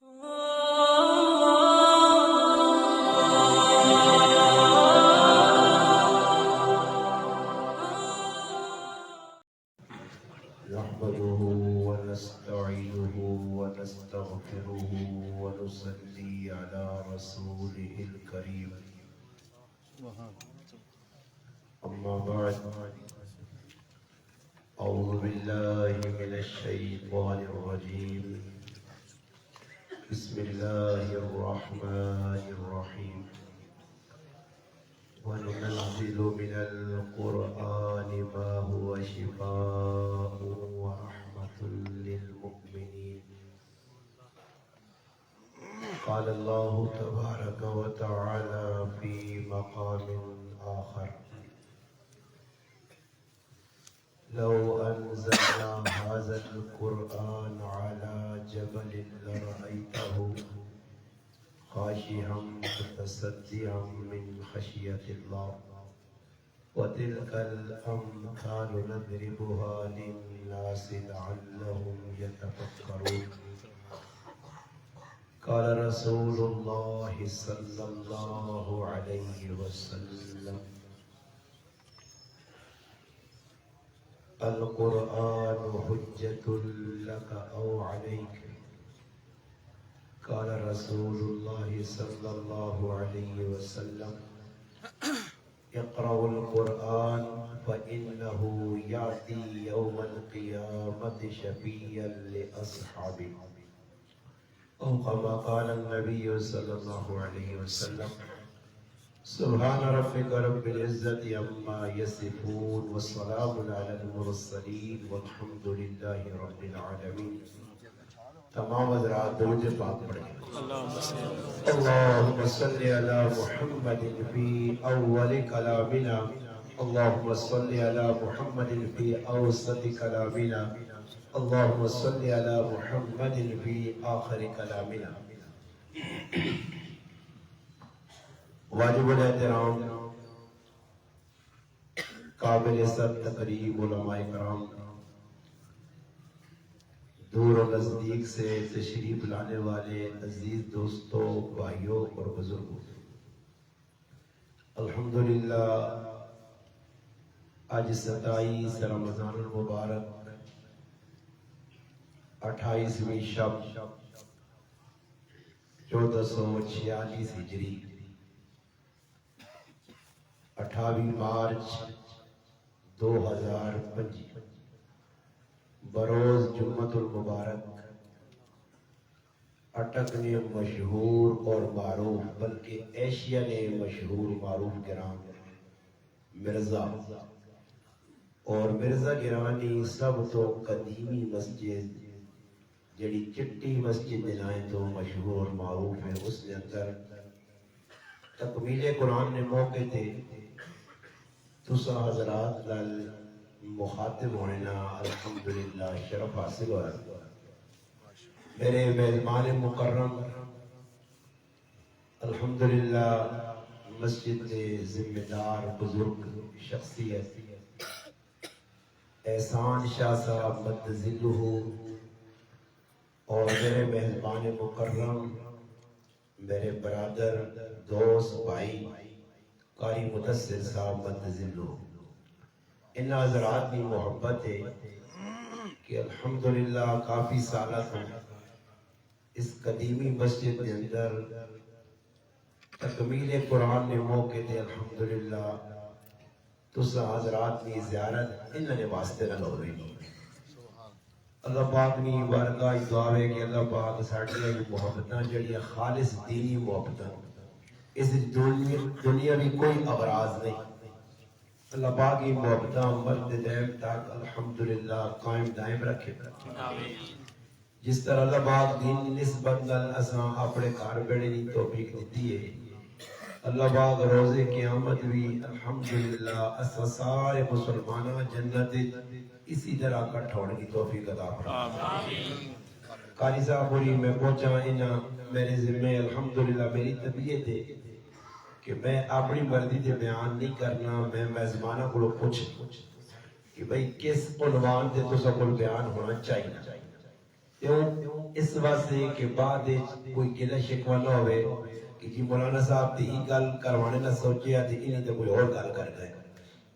نحمده ونستعينه ونستغفره ونصلي على رسوله الكريم أما بعد أعوذ بالله من الشيطان الرجيم بسم الله الرحمن الرحيم وننزل من القرآن ما هو شفاء ورحمة للمؤمنين قال الله تبارك وتعالى في مقام آخر لو أنزلنا هذا القرآن على جبل لرأيته خاشعا متصدعا من خشية الله وتلك الأمثال نضربها للناس لعلهم يتفكرون قال رسول الله صلى الله عليه وسلم القرآن حجة لك أو عليك قال رسول الله صلى الله عليه وسلم اقرأوا القرآن فإنه يأتي يوم القيامة شفيعا لأصحابه أو كما قال النبي صلى الله عليه وسلم سبحان ربك رب العزة عما يصفون والسلام على المرسلين والحمد لله رب العالمين. تمام حضرات درود پاک پڑھیں. اللهم صل على محمد في أول كلامنا اللهم صل على محمد في أوسط كلامنا اللهم صل على محمد في آخر كلامنا. واجب الاحترام قابل سر تقریب علماء کرام، دور و نزدیک سے تشریف لانے والے عزیز دوستوں، بھائیوں اور بزرگوں، الحمدللہ آج 27 رمضان المبارک 28ویں شب 1446 ہجری 28 مارچ 2025 بروز جمعۃ المبارک اٹک نے مشہور اور معروف بلکہ ایشیا نے مشہور معروف گرام مرزا اور مرزا گرانی سب تو قدیمی مسجد جڑی چٹی مسجد دنائیں تو مشہور اور معروف ہے، اس نے اندر تکمیل قرآن نے موقع تھے تسا حضرات لال مخاطب ہونا الحمدللہ شرف حاصل ہوا. میرے میزبان مکرم الحمدللہ مسجد کے ذمہ دار بزرگ شخصیت احسان شاہ صاحب مدذلہ اور میرے میزبان مکرم میرے برادر دوست بھائی قاری مدثر صاحب مدذلہ، ان حضرات کی محبت ہے کہ الحمدللہ کافی سالہ تھا اس قدیمی مسجد کے اندر تکمیل قرآن نے موقع دے. الحمدللہ تسا حضرات کی زیارت انہوں نے واسطے نہ لو رہی. اللہ پاک نے بارگاہ دعا ہے کہ اللہ پاک ساڑھیاں محبتاں جڑیاں خالص دینی محبتاں اس دنیا میں کوئی اغراض نہیں، اللہ پاک کی محبتاں مرد دائم تک الحمدللہ قائم دائم رکھے. جس طرح اللہ پاک دین نسبت نال اساں اپنے گھر بیڑے دی توفیق دیتی ہے، اللہ پاک روز قیامت بھی الحمدللہ اساں سارے مسلمانوں جنت اسی طرح اکٹھا ہونے کی توفیق عطا فرمائے. قاری صاحب بولی میں پہنچا انہاں میرے ذمہ الحمدللہ میری طبیعت ہے کہ میں اپنی مرضی سے بیان نہیں کرنا، میں میزبانہ کو پوچھ کہ بھئی کس عنوان سے تو سب کو بیان ہونا چاہیے. کیوں اس واسطے کہ بعد کوئی گلہ شکوہ نہ ہوئے کہ جی مولانا صاحب تی ہی گل کروانے نہ سوچیا تھی انہیں تو کوئی اور گل کر گئے.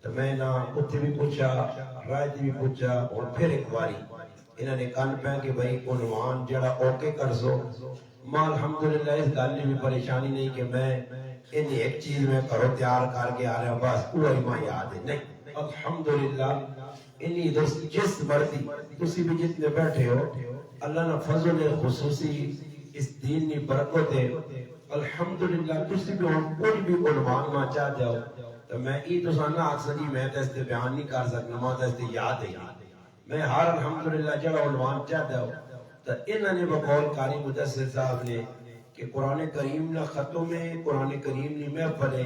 تو میں نہ اتھے بھی پوچھا رائے بھی پوچھا اور پھر ایک باری انہوں نے کان پہ کہ بھئی عنوان جڑا اوکے کر سو. ماں الحمدللہ اس گل بھی پریشانی نہیں کہ میں انہیں ایک چیز میں کرو تیار کر کے آ رہا ہوں بس وہی ماں یاد ہے نہیں. الحمدللہ انہی جس مردی تسی بھی جتنے بیٹھے ہو اللہ نے فضل خصوصی اس دین نے برکت ہے. الحمدللہ تسی بھی ہم کوئی بھی عنوان ماں چاہ جاؤ تو میں ای تو سانا اکثر میں تیستے بیان نہیں کر سکنا ماں تیستے یاد ہے. میں ہر الحمدللہ جڑا عنوان چاہ جاؤ تو انہوں نے بقول قاری مدثر صاحب نے کہ قرآن کریم نہ ختم ہے قرآن کریم نے میں پڑھے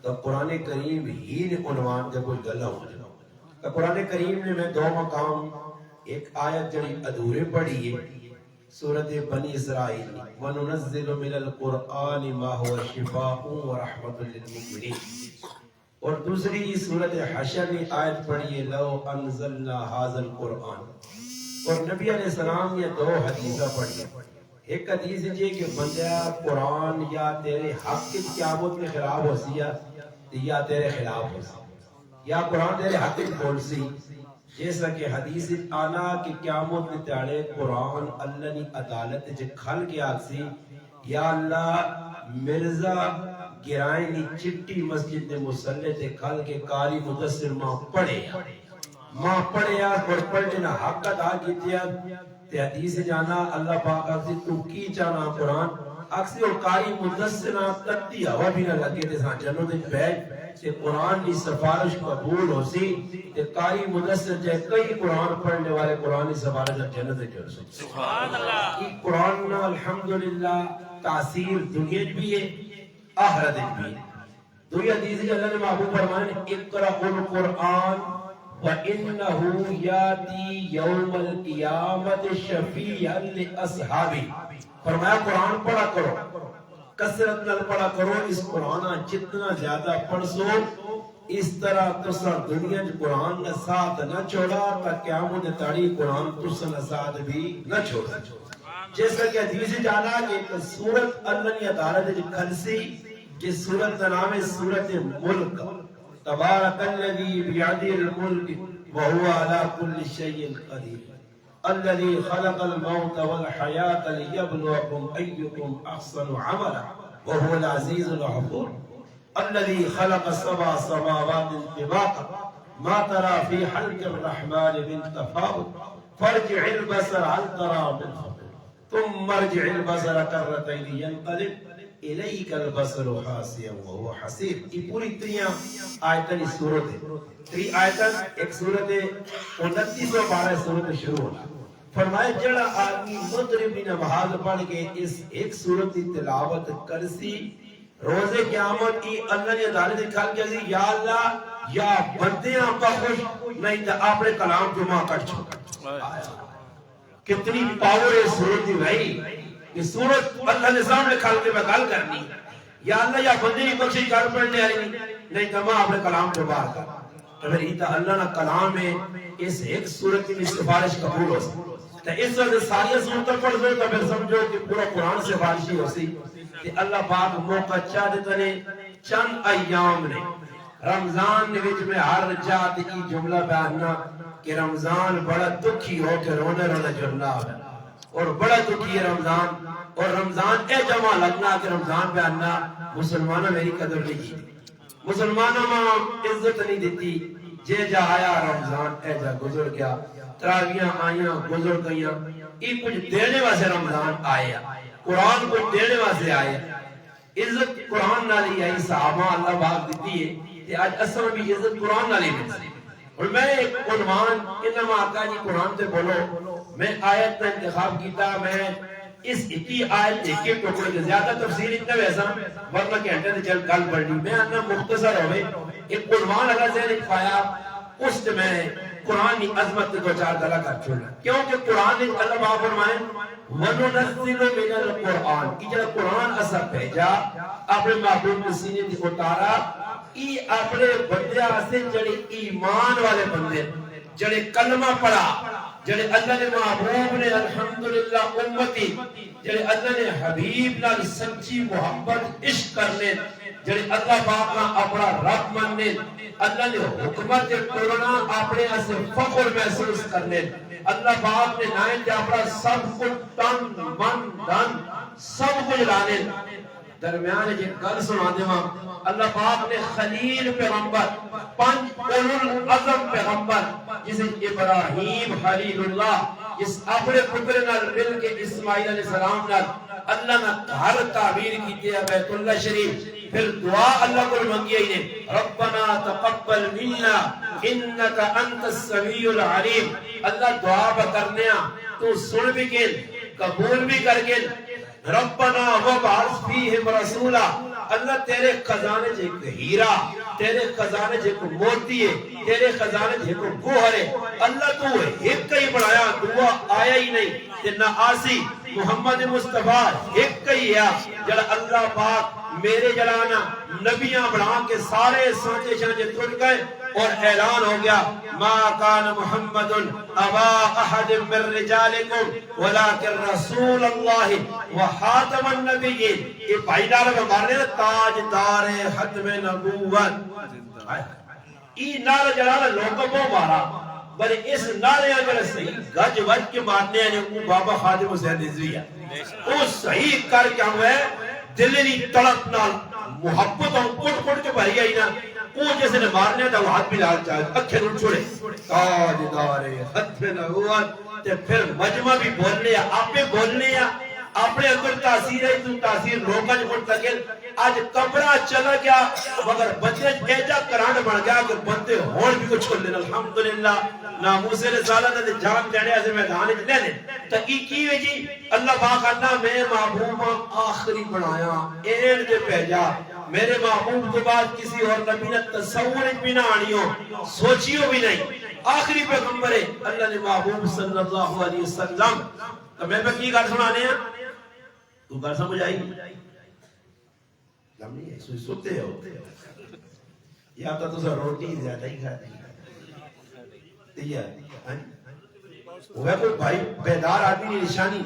تو قرآن کریم ہی نے عنوان دے کوئی گلہ ہو جاؤ. تو قرآن کریم نے میں دو مقام ایک آیت جڑی ادھورے پڑھی ہے سورۃ بنی اسرائیل وَنُنَزِّلُ مِنَ الْقُرْآنِ مَا هُوَ شِفَاءٌ وَرَحْمَةٌ لِلْمُؤْمِنِينَ. اور دوسری سورۃ حشر میں آیت پڑھی ہے لَوْ أَنزَلْنَا هَذَا الْقُرْآنَ. اور نبی علیہ السلام یہ دو حدیثہ پڑھی ہے. ایک حدیث ہے کہ بندہ قرآن یا تیرے حق کی قیامت میں خراب ہو سی یا تیرے خلاف ہو سی یا قرآن تیرے حق کی بول سی. جیسا کہ حدیث آنا کہ قیامت میں تیارے قرآن اللہ نے عدالت جے کھل کے آکسی یا اللہ مرزا گرائیں نی چٹی مسجد نے مسلح تے کھل کے قاری مدثر ماں پڑھے اور پڑھنے نہ حق ادا کیتیا تے حدیث جانا اللہ پاک آکسی تو کی چانا قرآن آکسی اور قاری مدثر تکتی ہوا بھی نہ لگے تے ساں جنوں دے بیٹھ کہ قرآن کی سفارش قبول ہو سی کہ قاری مدثر جائے کئی قرآن پڑھنے والے قرآن کی سفارش جنت جڑ سکتے. سبحان اللہ. یہ قرآن الحمدللہ تاثیر دنیا بھی ہے آخرت بھی ہے. دوی حدیث ہے اللہ نے محبوب فرمائے اقرأ القرآن وَإِنَّهُ يَأْتِي يَوْمَ الْقِيَامَةِ شَفِيعًا لِأَصْحَابِهِ. فرمایا قرآن پڑھا کرو کثرت نال پڑھا کرو. اس قرآن جتنا زیادہ پڑھ سو اس طرح تسا دنیا جو قرآن نے ساتھ نہ چھوڑا تا قیامت تاڑی قرآن تسا نے ساتھ بھی نہ چھوڑا. جیسا کہ حدیث جانا کہ ایک سورت اللہ نے عدالت کھلسی جس سورت کا نام ہے سورت ملک. تبارک الذی بیدہ الملک وہو علی کل شیء قدیر الذي خلق الموت والحياة ليبلوكم أيكم أحسن عملا وهو العزيز الغفور الذي خلق سبع سماوات طباقا ما ترى في خلق الرحمن من تفاوت فارجع البصر هل ترى من فطور ثم ارجع البصر كرتين ينقلب إليك البصر خاسئا وهو حسير. یہ پوری تریاں آیتیں اس سورت ہے. تری آیتیں ایک سورت ہے 2912 سورت شروع ہونا. فرمائے جڑا آدمی مغربی نماز پڑھ کے اس ایک سورت کی تلاوت کرسی روز قیامت کی اللہ نے عدالت کھال کے یا اللہ یا بندیاں بخش نہیں تو اپنے کلام جو ماں کٹ چھوڑ. کتنی پاور ہے سورت دی بھائی. یہ سورت اللہ نے سامنے کھال کے بغال کرنی یا اللہ یا بندی بخشی کر پڑھنے آئی نہیں تو ماں اپنے کلام جو بار کر. تو پھر یہ اللہ نے کلام ہے اس ایک سورت کی سفارش قبول ہو سکتی. تو اس وقت ساری سورتیں پڑھ دو تو پھر سمجھو کہ پورا قرآن سے فارشی ہو سی کہ اللہ پاک موقع چاہ دیتا نے چند ایام نے رمضان نے وچ میں ہر جات کی جملہ بیاننا کہ رمضان بڑا دکھی ہو کے رونے رونے جرنا ہے اور بڑا دکھی ہے رمضان اور رمضان اے جمع لگنا کہ رمضان بیاننا مسلمانہ میری قدر نہیں کی مسلمانہ ماں عزت نہیں دیتی جے جا آیا رمضان اے جا گزر گیا تراویاں آئیاں گزر گئیاں. یہ کچھ دینے واسے رمضان آیا قرآن کو دینے واسے آیا عزت قرآن نالی آئی صحابہ اللہ باق دیتی ہے کہ آج اصل بھی عزت قرآن نالی ملتی. اور میں ایک عنوان انما آقا جی قرآن سے بولو میں آیت کا انتخاب کیتا. میں اس اکی آیت ایک ایک ٹوکڑے کے زیادہ تفسیر اتنا ویسا ورنہ گھنٹے سے چل کل پڑھنی میں انا مختصر ہوئے ایک عنوان اللہ ذہن ایک پایا اس سے میں قرآن کی عظمت دو چار گلا کر چھوڑا کیونکہ قرآن نے اللہ باپ فرمائے وَنُنَزِّلُ مِنَ الْقُرْآنِ کہ جب قرآن اثر بھیجا اپنے محبوب کے سینے دی اتارا ای اپنے بندے سے جڑے ایمان والے بندے جڑے کلمہ پڑھا جڑے اللہ نے محبوب نے الحمدللہ امتی جڑے اللہ نے حبیب نال سچی محبت عشق کرنے جڑے اللہ پاک نہ اپنا رب مننے اللہ نے حکمت ٹرنا اپنے سے فخر محسوس کرنے اللہ پاک نے نائن جا اپنا سب کچھ تن من دن سب کچھ لانے درمیان جی گل سنا دے ماں اللہ پاک نے خلیل پیغمبر پنج اولو العظم پیغمبر جسے ابراہیم خلیل اللہ جس اپنے پتر نال مل کے اسماعیل علیہ السلام نال اللہ نے ہر تعبیر کی ہے بیت اللہ شریف پھر دعا اللہ کو منگی ہے ربنا تقبل منا انکا انت السمیع العلیم اللہ دعا کرنے تو سن بھی کے قبول بھی کر کے ربنا وبعث فیہم رسولا اللہ تیرے خزانے جے کو ہیرا تیرے خزانے جے کو موتی ہے تیرے خزانے جے کو گوہر ہے اللہ تو ایک ہی بڑھایا دعا آیا ہی نہیں کہ نہ آسی محمد مصطفیٰ ایک ہی ہے جڑا اللہ پاک میرے جلانا نبیاں بڑھا کے سارے سوچے شانچے ٹوٹ گئے اور اعلان ہو گیا ما کان محمد ابا احد من رجالکم ولکن رسول اللہ وخاتم النبیین یہ بھائی ڈالا میں مارنے تاجدار ختم نبوت یہ نعرہ جلانا لوگوں کو مارا بلے اس نعرے اگر صحیح گج وج کے مارنے ہیں وہ بابا خادم حسین رضوی ہے وہ صحیح کر کے ہوئے دلی تڑپ نال محبت اور کٹ کٹ کے بھری آئی نا وہ جیسے نے مارنے تھا وہ ہاتھ بھی لال چاہے اکھے نور چھوڑے تاجدار ختم نبوت تے پھر مجمع بھی بولنے آپ پہ بولنے اپنے اندر تاثیر ہے تو تاثیر روکا جو کھڑتا گیا آج کبرہ چلا گیا مگر بچے ایجا کرانڈ بڑھ گیا کہ بندے ہون بھی کچھ کر لینا الحمدللہ ناموس رسالت نے جان دینے ایسے میدان لے لیں تحقیقی ہے جی اللہ پاک اللہ میں محبوب آخری بنایا ایڈ دے پہجا میرے محبوب کے بعد کسی اور نبی نے تصور بھی نہ آنی ہو سوچیو بھی نہیں آخری پیغمبر ہے اللہ نے محبوب صلی اللہ علیہ وسلم تو میں کی گھر سنانے ہیں تو گھر سمجھ آئی لمنی ہے سوئی سوتے ہو یا تو سا روٹی زیادہ ہی کھاتی وہ کوئی بھائی بیدار آدمی نشانی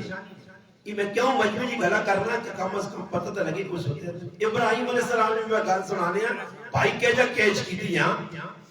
کہ میں کیوں مجموعی جی گھلا کرنا کہ کم از کم پتہ تو لگی کچھ ہوتے ہیں ابراہیم علیہ السلام نے میں گھر سنانے ہیں بھائی کیجا کیج کی تھی یہاں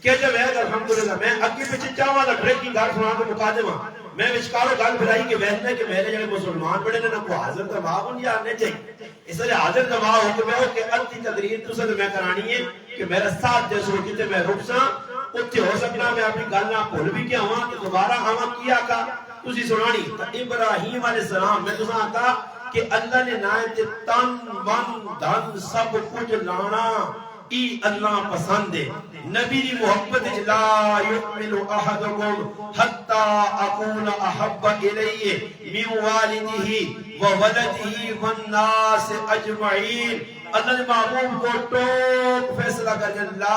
کیجا وید الحمدللہ میں اگی پیچھے چاہاں دا بریکنگ گھر سنا کے مقادمہ میں وچکارو گل بھرائی کہ وید نے کہ میرے جڑے مسلمان بڑے نے نہ کو حاضر دماغ ان یا آنے چاہیے اس لئے حاضر دماغ ہو کہ میں ہو کہ ادھی تقریر تو ساتھ میں کرانی ہے کہ میرا ساتھ جیسے ہو کیتے میں رک ساں اتھے ہو سکنا میں اپنی گل نہ بھول بھی کیا ہوا کہ دوبارہ ہوا کیا کا تسی سنانی ابراہیم علیہ السلام میں تساں آتا کہ اللہ نے نائت تن من دھن سب کچھ لانا ای اللہ پسند ہے نبی دی محبت لا یؤمن احدکم حتی اکون احب الیہ من والدہ وولدہ والناس اجمعین اللہ نے محبوب کو ٹوک فیصلہ کر کے لا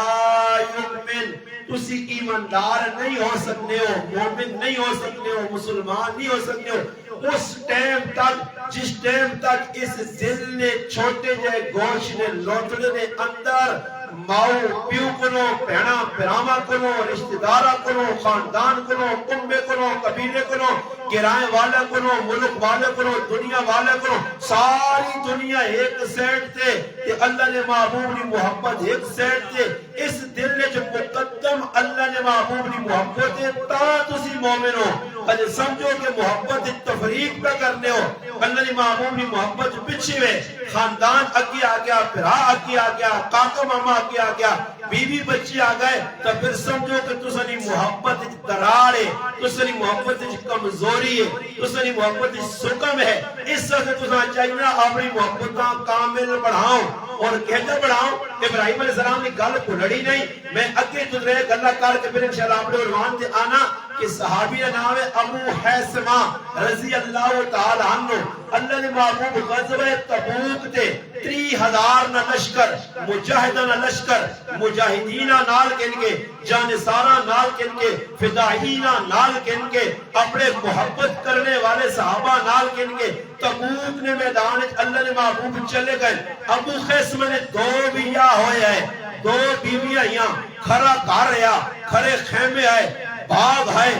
یؤمن تسی ایماندار نہیں ہو سکتے ہو مومن نہیں ہو سکتے ہو مسلمان نہیں ہو سکتے ہو اس ٹائم تک جس ٹائم تک اس دل نے چھوٹے جائے گوشت نے لوٹنے نے اندر ماؤ پیو کنو پہنا پراما کنو رشتہ دارا کنو خاندان کنو کنبے کنو قبیلے کنو کرائے والا کنو ملک والے کنو دنیا والے کنو ساری دنیا ایک سیٹ تھے کہ اللہ نے محبوب نے محبت ایک سیٹ تھے اس دل نے جو مقدم اللہ نے محبوب نے محبت ہے تا تسی مومن ہو اللہ سمجھو کہ محبت تفریق پہ کرنے ہو اللہ نے محبوب نے محبت پچھے ہوئے خاندان اگی آ گیا پھرا اگی آ گیا کاکا ماما اگی آ گیا بیوی بچی آ گئے تو پھر سمجھو کہ تسانی محبت درار ہے تسانی محبت کمزوری ہے تسانی محبت سکم ہے اس سے تسان چاہیے اپنی محبتاں کامل بڑھاؤں اور کہتے بڑھاؤں ابراہیم علیہ السلام نے گل کو لڑی نہیں میں اگے تجھے گلہ کار کے پھر انشاءاللہ اپنے عنوان تے آنا کہ صحابی کا نام ہے ابو حیثمہ رضی اللہ تعالی عنہ اللہ نے محبوب غزوہ تبوک تے 30,000 نہ لشکر مجاہدہ نہ لشکر مجاہدینہ نال کن کے جانسارہ نال کن کے فدائینہ نال کن کے اپنے محبت کرنے والے صحابہ نال کن کے تبوک نے میدان اللہ نے محبوب چلے گئے ابو حیثمہ نے 2 بیاہ ہوئے ہیں 2 بیویاں یہاں کھرا کار رہا کھرے خیمے آئے باغ ہے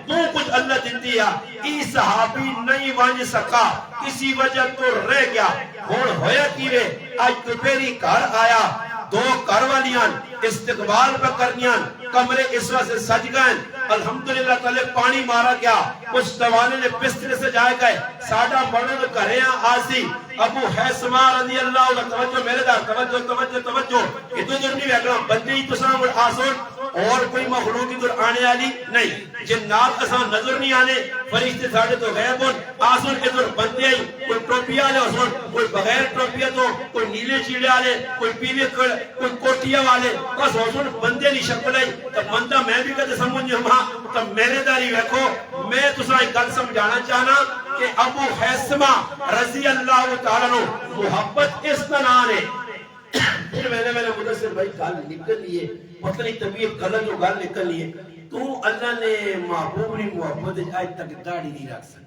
تو کچھ اللہ دیتی ہے ای صحابی نہیں وانج سکا کسی وجہ تو رہ گیا ہون ہویا کیوے آج دوپہری گھر آیا دو گھر والیاں استقبال پہ کرنیاں کمرے اس وقت سے سج گئے الحمدللہ تلے پانی مارا گیا کچھ زمانے نے بسترے سے جائے گئے ساڑھا مرد گھریاں آسی ابو حیثمہ رضی اللہ عنہ توجہ میرے دار توجہ توجہ توجہ اتو در نہیں بیٹھنا بندی ہی تو سامنے آسون اور کوئی مخلوق ادھر آنے والی نہیں جنات اسان نظر نہیں آنے فرشتے ساڑھے تو غیب ہون آسون ادھر بندے آئی کوئی ٹوپی آلے آسون کوئی بغیر ٹوپی تو کوئی نیلے چیڑے آلے کوئی پیلے کوئی کوٹیا والے بس آسون بندے نہیں شکل آئی تو بندہ میں بھی کہتے سمجھ ہوں تو میرے داری ویکھو میں تو سائی گل سمجھانا چاہنا کہ ابو حیثمہ رضی اللہ تعالیٰ نو محبت اس طرح نے پھر میں نے مدثر بھائی گل نکل لیے پتہ نہیں طبیعت غلط جو گل نکل لیے تو اللہ نے محبوب نے محبت آج تک داڑھی نہیں رکھ سکا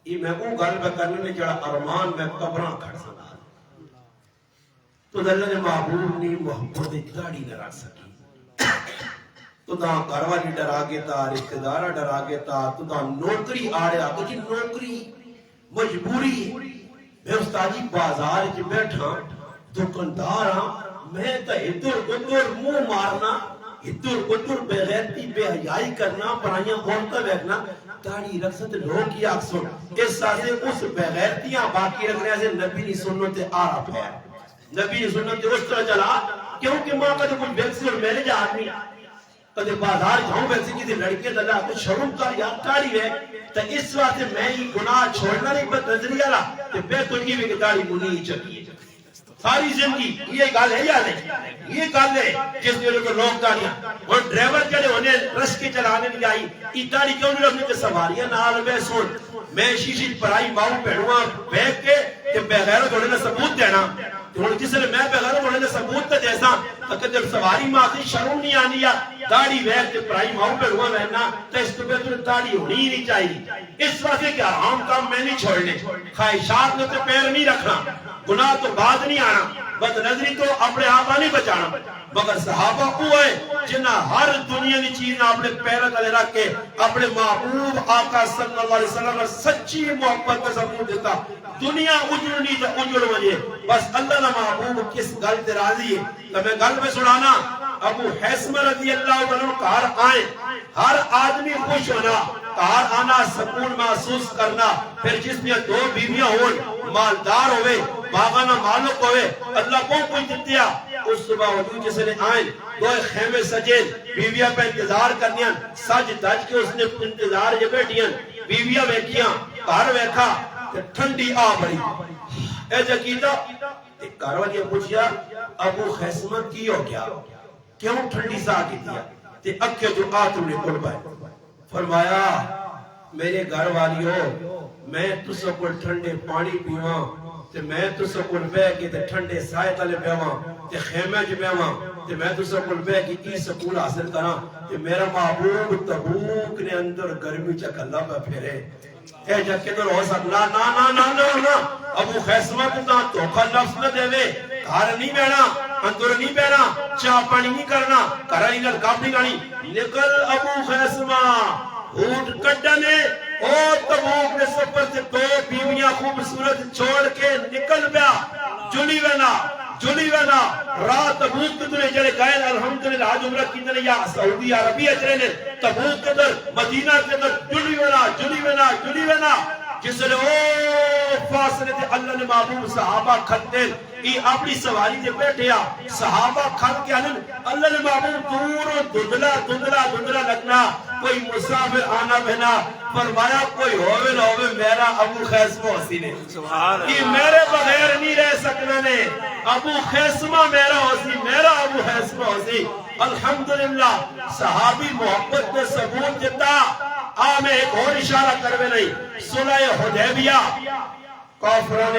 یہ میں وہ گل پہ کرنے نے جڑا ارمان میں قبراں کھڑ سکا تو اللہ نے محبوب نے محبت داڑھی نہ رکھ سکی تو دا گھر والی ڈرا کے تا رشتہ دار ڈرا کے تا تو دا نوکری آڑیا تو جی نوکری مجبوری میں استادی بازار چ بیٹھا دکاندار ہاں میں تا ادھر ادھر منہ مارنا ادھر ادھر بے غیرتی بے حیائی کرنا پرائیاں عورتیں بیٹھنا داڑھی رکھ سکتے لوگ کی اکثر اس ساتھ اس بے غیرتیاں باقی رکھ رہے ہیں نبی نے سنت عرب ہے نبی نے سنت اس طرح چلا کیونکہ ماں کا جو کچھ بیکسی اور میرے جا آدمی کدے بازار جاؤں بیکسی کسی لڑکے دلہ تو شروع کر یا کاری ہے تو اس وقت میں ہی گناہ چھوڑنا نہیں بس نظریہ رہا کہ بے تنگی بھی کتاری منی ہی چکی ساری زندگی یہ گال ہے یا نہیں یہ گال ہے جس نے لوگ لوگ داڑیاں اور ڈرائیور کہنے انہیں رس کے چلانے نہیں آئی اتاری کیوں نہیں رکھنے کے سواریاں نال میں سن میں شیشی پرائی ماؤں پہنوا بیک کے کہ بغیر تھوڑے نے ثبوت دینا تو کسی نے میں بغیر تھوڑے نے ثبوت تے جیسا کہ جب سواری ماں سے شرم نہیں آنی یا داڑھی بیک کے پرائی ماؤں پہنوا رہنا تو اس تو بہتر داڑھی ہونی ہی نہیں چاہیے اس وقت کہ حرام کام میں نہیں چھوڑنے خواہشات میں تو پیر نہیں رکھنا گناہ تو بعد نہیں آنا بد نظری تو اپنے آپ نہیں بچانا مگر صحابہ ہوئے جنہ ہر دنیا کی چیز اپنے پیروں تلے رکھ کے اپنے محبوب آقا صلی اللہ علیہ وسلم نے سچی محبت کا ثبوت دیتا دنیا اجڑنی تو اجڑ وجے بس اللہ کا محبوب کس گل تے راضی ہے تو میں گل میں سنانا ابو حیثمہ رضی اللہ عنہ گھر آئے ہر آدمی خوش ہونا گھر آنا سکون محسوس کرنا پھر جس میں دو بیویاں ہون مالدار ہوئے باغانہ مالک ہوئے اللہ کو کوئی دیتیا اس صبح وجود جسے نے آئیں دو خیمے سجین بیویاں پہ انتظار کرنیاں سج دج کے اس نے انتظار یہ بیٹھیاں بیویاں ویکھیاں گھر ویکھا ٹھنڈی آ بڑی اے جکیدہ ایک کاروالیاں پوچھیا ابو حیثمہ کی ہو گیا کیوں ٹھنڈی سا کی دیا تے اکھے جو آتم نے کل پائے فرمایا میرے گھر والی ہو میں تو سب کو ٹھنڈے پانی پیواں تے میں تو سب کو بے کے تے ٹھنڈے سائے تلے بیواں تے خیمے جو بیواں تے میں تو سب کو بے کی کی سکون حاصل کراں تے میرا محبوب تبوک نے اندر گرمی چک اللہ پہ پھیرے اے جا کے در ہو سکنا نا نا نا نا نا ابو حیثمہ کو تا دھوکہ نفس نہ دے وے گھر نہیں بینا اندر نہیں بینا چاہ پانی نہیں کرنا کرائی نہ گاپ نہیں گانی نکل ابو حیثمہ اونٹ کٹنے او تبوک نے سفر سے دو بیویاں خوبصورت چھوڑ کے نکل بیا جلی وینا رات تبوک کے دنے جڑے گئے الحمدللہ آج عمرہ کی دنے یا سعودی عربی اچرے نے تبوک کے در مدینہ کے در جلی وینا جس نے او فاصلے تے اللہ نے محبوب صحابہ کھتے ای اپنی سواری دے بیٹھیا صحابہ کھت کے اللہ نے محبوب دندلا لگنا کوئی مسافر آنا بہنا فرمایا کوئی ہوئے نہ ہوئے میرا ابو حیثمہ حسی نے یہ میرے بغیر نہیں رہ سکنا نے ابو حیثمہ میرا ابو حیثمہ حسی الحمدللہ صحابی محبت میں ثبوت دیتا میں ایک اور اشارہ کروے نہیں صلح حدیبیہ کافران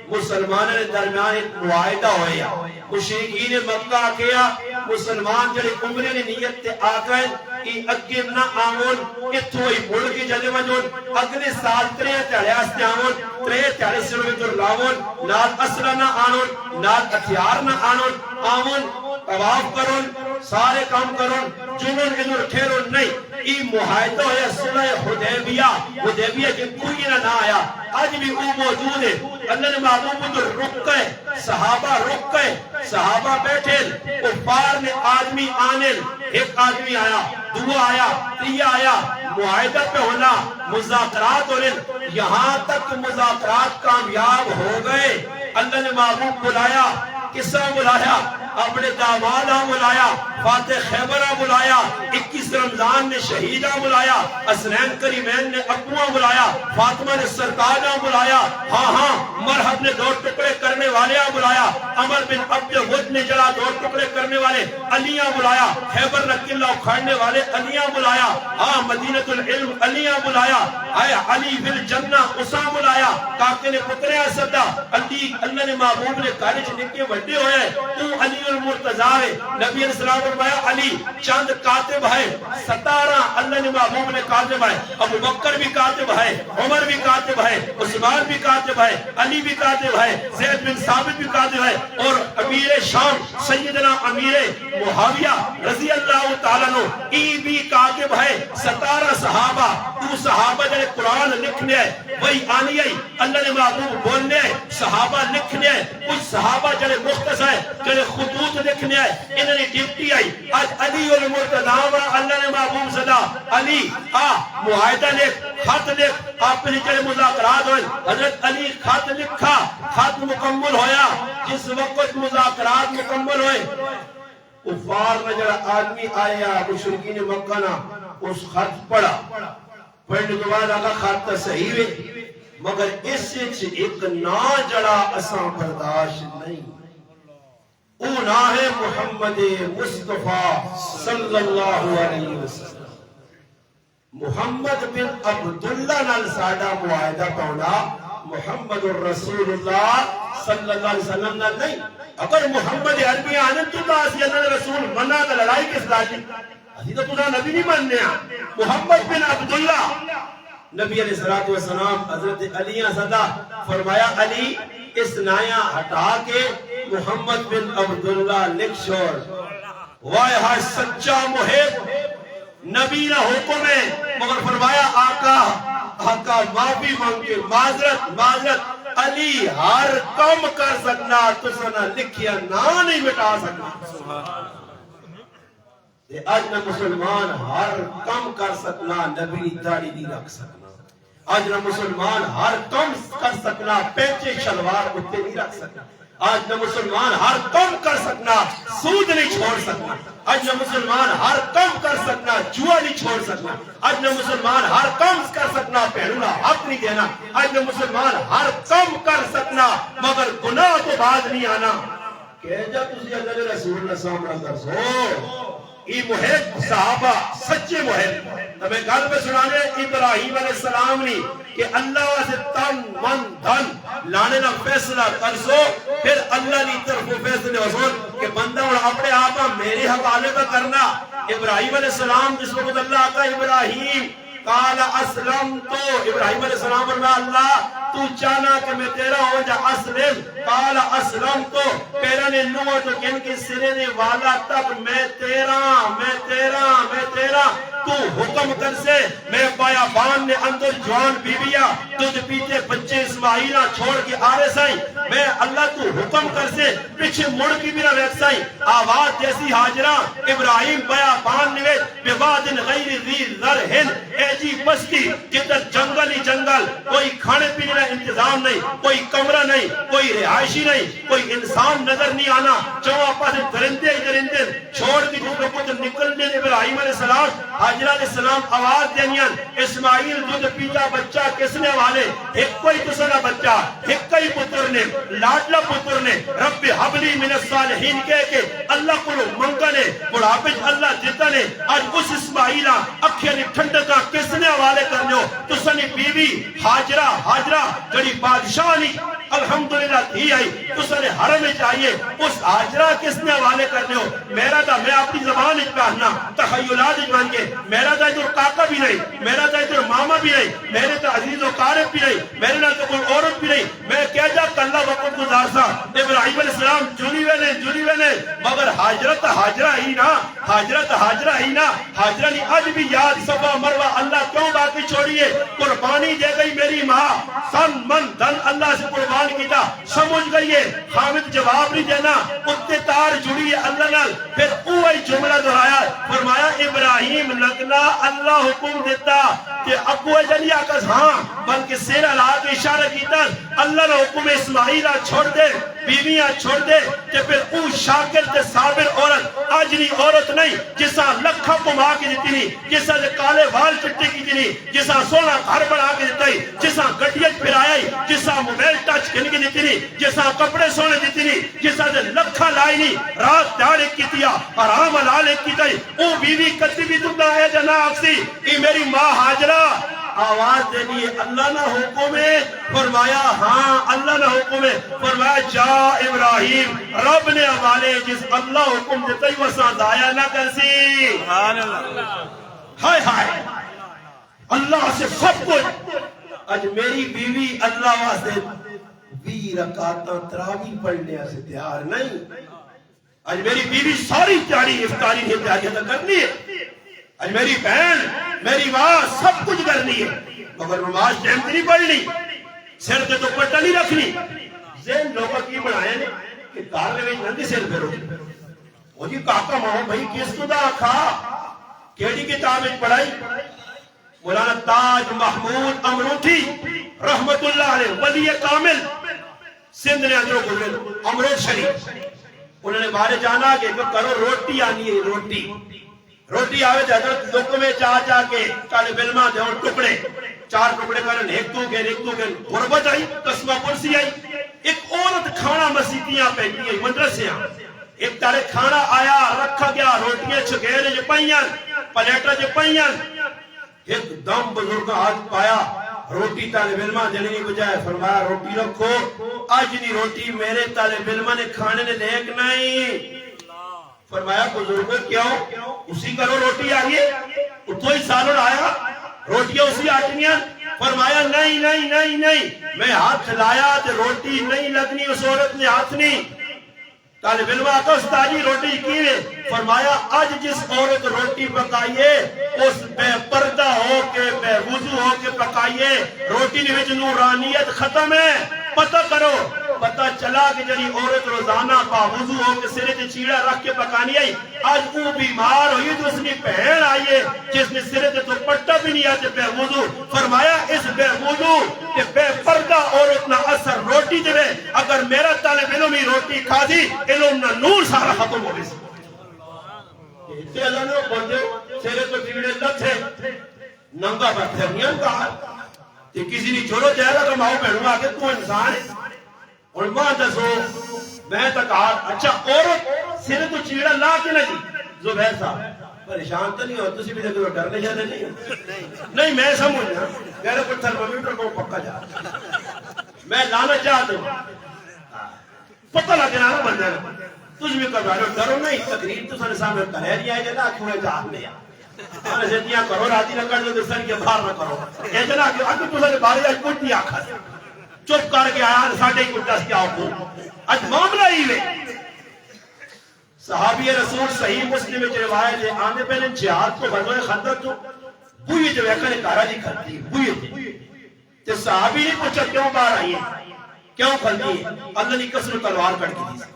مسلمان نے درمیان ایک معاہدہ ہویا مشرکین مکہ کیا مسلمان جڑے عمرے نے نیت تے آگئے ای اگے نہ آمون اتھو ہی ملک جلے وجون اگلے سال 3 تیڑے آستے آمون 3 تیڑے سنوے در لاون نال اسرہ نہ آنون نال اتھیار نہ آنون طواف کرن سارے کام کرن جنن ادھر کھیرن نہیں ای معاہدہ ہے صلح حدیبیہ کے کوئی نہ آیا آج بھی وہ موجود ہے اللہ نے محبوب ادھر رک گئے صحابہ بیٹھے کفار نے آدمی آنے ایک آدمی آیا دو آیا تیہ آیا معاہدہ پہ ہونا مذاکرات ہونے یہاں تک مذاکرات کامیاب ہو گئے اللہ نے محبوب بلایا کسا بلایا اپنے دامادہ بلایا فاتح خیبرہ بلایا 21 رمضان نے شہیدہ بلایا حسنین کریمین نے ابوہ بلایا فاطمہ نے سرتاجہ بلایا ہاں مرحب نے 2 ٹکڑے کرنے والے بلایا عمر بن عبد ود نے جڑا 2 ٹکڑے کرنے والے علیہ بلایا خیبر نقلہ اکھاڑنے والے علیہ بلایا مدینۃ العلم علیہ بلایا علی فی الجنہ اسا بلایا کاکے نے پترے صدا اللہ نے محبوب نے کالج نکے بڑھے ہوئے تو علی المرتضیٰ ہے نبی علیہ السلام فرمایا علی چند کاتب ہے 17 اللہ نے محبوب نے کاتب ہے ابو بکر بھی کاتب ہے عمر بھی کاتب ہے عثمان بھی کاتب ہے علی بھی کاتب ہے زید بن ثابت بھی کاتب ہے اور امیر شام سیدنا امیر معاویہ رضی اللہ تعالیٰ عنہ ای بھی کاتب ہے 17 صحابہ تو صحابہ جنہیں قرآن لکھنے ہیں وہی آنی ہے اللہ نے محبوب بولنے ہیں صحابہ لکھنے ہیں کچھ صحابہ جنہیں مختصر ہے جنہیں خطوط لکھنے ہیں انہوں نے ڈپٹی آئی آج علی المرتضیٰ اللہ نے محبوب صدا علی معاہدہ لکھ خط لکھ آپ نے جنہیں مذاکرات ہوئے حضرت علی خط لکھا خط مکمل ہویا جس وقت مذاکرات مکمل ہوئے کفار میں جڑا آدمی آیا مشرکین مکہ نا اس خط پڑھا پڑھنے کے بعد آگا خط تا صحیح ہے مگر اس سے ایک نا جڑا اساں برداشت نہیں او نا ہے محمد مصطفیٰ صلی اللہ علیہ وسلم محمد بن عبداللہ نال ساڈا معاہدہ پاؤنا محمد الرسول اللہ صلی اللہ علیہ وسلم نال نہیں اگر محمد عربی آنند تو اسی اللہ رسول منا دا لڑائی کس لاجی اسی تو تنا نبی نہیں ماننے محمد بن عبداللہ نبی علیہ السلام حضرت علی صدا فرمایا علی اس نایا ہٹا کے محمد بن عبداللہ لکھ چھوڑ وائے ہاں سچا محب نبی نہ حکم ہے مگر فرمایا آقا معافی مانگے معذرت علی ہر کم کر سکنا تو سنا لکھیا نا نہیں مٹا سکنا آج نہ مسلمان ہر کم کر سکنا نبی داڑھی نہیں رکھ سکنا آج نہ مسلمان ہر کم کر سکنا پیچے شلوار اٹھتے نہیں رکھ سکنا آج نہ مسلمان ہر کم کر سکنا سود نہیں چھوڑ سکنا آج نہ مسلمان ہر کم کر سکنا جوا نہیں چھوڑ سکنا آج نہ مسلمان ہر کم کر سکنا پہلونا حق نہیں دینا آج نہ مسلمان ہر کم کر سکنا مگر گناہ تو بعد نہیں آنا کہ جب تسی اللہ رسول نے سامنا کر سو ای محب صحابہ سچے محب ہمیں گل پہ سنانے ابراہیم علیہ السلام نے کہ اللہ سے تن من دھن لانے نہ فیصلہ کر سو پھر اللہ نے طرف فیصلے وصول کہ بندہ اور اپنے آقا میرے حوالے کا کرنا ابراہیم علیہ السلام جس وقت اللہ کا ابراہیم قال اسلم تو ابراہیم علیہ السلام فرمایا اللہ تو چاہنا کہ میں تیرا ہو جا اسلم قال اسلم تو پیرا نے نوہ تو کن کی سرے نے والا تک میں تیرا تو حکم کر سے میں پایا بان نے اندر جوان بیویا تجھ پیچھے بچے اسماعیلہ چھوڑ کے آرے سائیں میں اللہ تو حکم کر سے پیچھے مڑ کی بھی نہ ویک سائیں آواز جیسی حاجرہ ابراہیم پایا بان نویت بوادن غیر ذی ذرہن اے جی بستی جدر جنگل ہی جنگل کوئی کھانے پینے کا انتظام نہیں کوئی کمرہ نہیں کوئی رہائشی نہیں کوئی انسان نظر نہیں آنا چوہاں پاس درندے ہی درندے چھوڑ کے جس کو کچھ نکلنے ابراہیم علیہ السلام حاجرہ علیہ السلام آواز دینیاں اسماعیل جو پیتا بچہ کس نے والے ایک کوئی تسنا بچہ ایک کئی پتر نے لاڈلا پتر نے رب حبلی من الصالحین کہے کہ اللہ کو منگا نے بڑھاپج اللہ جتا نے آج اس اسماعیلہ اکھے نے ٹھنڈکا کس نے حوالے کرنے ہو تسنی بیوی حاجرہ جڑی بادشاہ نہیں الحمدللہ تھی آئی تو سارے حرم میں چاہیے اس حاجرہ کس نے حوالے کرنے ہو میرا تھا میں اپنی زبان پہننا تخیلات بن کے میرا تھا ادھر کاکا بھی نہیں میرا تھا ادھر ماما بھی نہیں میرے تو عزیز و قارب بھی نہیں میرے نال تو کوئی عورت بھی نہیں میں کہہ جا کلہ وقت گزار سا ابراہیم علیہ السلام جڑی ہوئے نے مگر حاجرت حاجرہ ہی نا حاجرہ ہی نا حاجرہ نہیں آج بھی یاد صفا مروہ اللہ کیوں باقی چھوڑیے قربانی دے گئی میری ماں سن من دن اللہ سے قربان کیتا سمجھ گئی ہے حامد جواب نہیں دینا اتنے تار جڑی ہے اللہ نال پھر اوہی جملہ دہرایا فرمایا ابراہیم لگنا اللہ حکم دیتا کہ ابو جلیا کس ہاں بلکہ سیر اللہ کے اشارہ کیتا اللہ نے حکم اسماعیلہ چھوڑ دے بیویاں چھوڑ دے کہ پھر او شاکر تے صابر عورت آجنی عورت نہیں جسا لکھا کما کے دیتی نہیں جسا کالے وال چٹے کی دیتی نہیں جسا سونا گھر بنا کے دیتا ہی جسا گٹیت پھر آئی جسا موبیل ٹچ کرنے کی دیتی نہیں جسا کپڑے سونے دیتی نہیں جسا لکھا لائی نہیں رات داڑے کی دیا آرام لالے کی دی او بیوی کتی بھی دنیا ہے جناب سی ای میری ماں حاجرہ آواز دینی ہے اللہ نہ حکم ہے فرمایا ہاں اللہ نہ حکم ہے فرمایا جا ابراہیم رب نے حوالے جس اللہ حکم دیتا ہی وساں دایا نہ کرسی سبحان اللہ ہائے ہائے اللہ سے سب کچھ اج میری بیوی اللہ واسطے 20 رکعتاں تراویح پڑھنے سے تیار نہیں اج میری بیوی ساری تیاری افطاری نہیں تیاری کرنی ہے اج میری بہن میری ماں سب کچھ کرنی ہے مگر نماز ٹائم نہیں پڑھنی سر تے تو پٹا نہیں رکھنی ذہن لوگوں کی بنایا نے کہ کار میں نندی سر پھرو وہ جی کاکا ماں بھائی کس تو دا کھا کیڑی کتاب پڑھائی مولانا تاج محمود امروٹھی رحمت اللہ علیہ ولی کامل سندھ نے اندروں گزرے امروٹ شریف انہوں نے بارے جانا کہ کرو روٹی آنی ہے روٹی آوے تھے حضرت لوگوں میں چاہ کے کالے بلما دے اور ٹکڑے 4 ٹکڑے کرن ایک تو گن غربت آئی قسمہ پرسی آئی ایک عورت کھانا مسیحیاں پہنی آئی مدرسیاں ایک تارے کھانا آیا رکھا گیا روٹیاں چھگیرے جو پائیاں پلیٹا جو پائیاں ایک دم بزرگ ہاتھ پایا روٹی طالب علمہ دینے کی بجائے فرمایا روٹی رکھو آج نہیں روٹی میرے طالب علمہ نے کھانے نے دیکھ نہیں فرمایا بزرگ کیوں اسی کرو روٹی آئیے تو ہی سالن آیا روٹیاں اسی آٹنیاں فرمایا نہیں میں ہاتھ لایا تو روٹی نہیں لگنی اس عورت نے ہاتھ نہیں طالب علمہ آقا استاجی روٹی کیے فرمایا آج جس عورت روٹی پکائیے اس بے پردہ ہو کے بے وضو ہو کے پکائیے روٹی نے نورانیت ختم ہے پتہ کرو پتہ چلا کہ جنہی عورت روزانہ باوضو ہو کے سرے تے چیڑا رکھ کے پکانی آئی آج وہ بیمار ہوئی تو اس نے پہن آئیے جس نے سرے تے تو پٹا بھی نہیں آتے بے وضو فرمایا اس بے وضو کہ بے پردہ عورت نہ اثر روٹی دے اگر میرا طالب علم ہی روٹی کھا دی علم نہ نور سارا ختم ہو گئی اتنے اللہ نے بندے سرے تو چیڑے لتھے ننگا بٹھرنیاں کہا کہ کسی نے چھوڑو جائے گا تو ماؤ پہنوں آگے تو انسان ہے اور ماں دسو میں تک اچھا عورت سرے تو چیڑا لا کے نہ جی زبیر صاحب پریشان تو نہیں ہو تسی بھی دیکھو ڈرنے جانے نہیں میں سمجھنا میرے کو تھرمومیٹر کو پکا جا میں لانا چاہتا ہوں پتہ لگنا نا بندہ تجھ بھی کر رہا ڈرو نہیں تقریب تو سارے سامنے کرے نہیں آئے جانا کیوں جان لیا آنے سے دیا کرو راتی نہ کر دو سن کے باہر نہ کرو اے جنا کہ اگر تو سارے بارے آج کچھ نہیں آکھا چپ کر کے آیا ساڑھے کو دس کیا ہو آج معاملہ ہی لے صحابی رسول صحیح مسلم میں روایت ہے آنے پہلے جہاد کو غزوہ خندق تو بوئی جو ویکھنے کارا جی کھلتی ہے بوئی تھی تے صحابی نے پوچھا کیوں باہر آئی ہے کیوں کھلتی ہے اللہ نے قسم تلوار کٹ کی تھی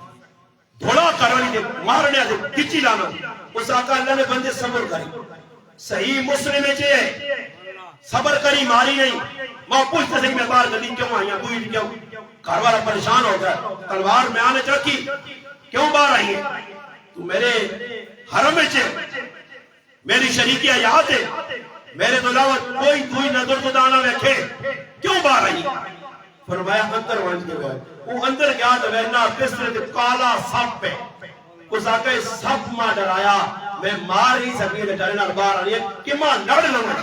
دھوڑا کرونی دے مارنے دے کچی لانا اس آقا اللہ نے بندے صبر کری صحیح مسلم میں چھے صبر کری ماری نہیں ماں پوچھتے سے میں باہر گلی کیوں آئی ہیں بوئی کیوں کاروالا پریشان ہو گیا تلوار میں آنے چکی کیوں باہر آئی ہے تو میرے حرم میں چھے میری شریکی آیات ہے میرے تو علاوہ کوئی نظر تو دانا رکھے کیوں باہر آئی فرمایا اندر وانج کے گئے وہ اندر گیا تو وینا پسر دے کالا سب پہ اس آقا سب ماں ڈرایا میں مار ہی سکیں کہ ڈرنا باہر آئی ہے کہ ماں لڑ لوں گا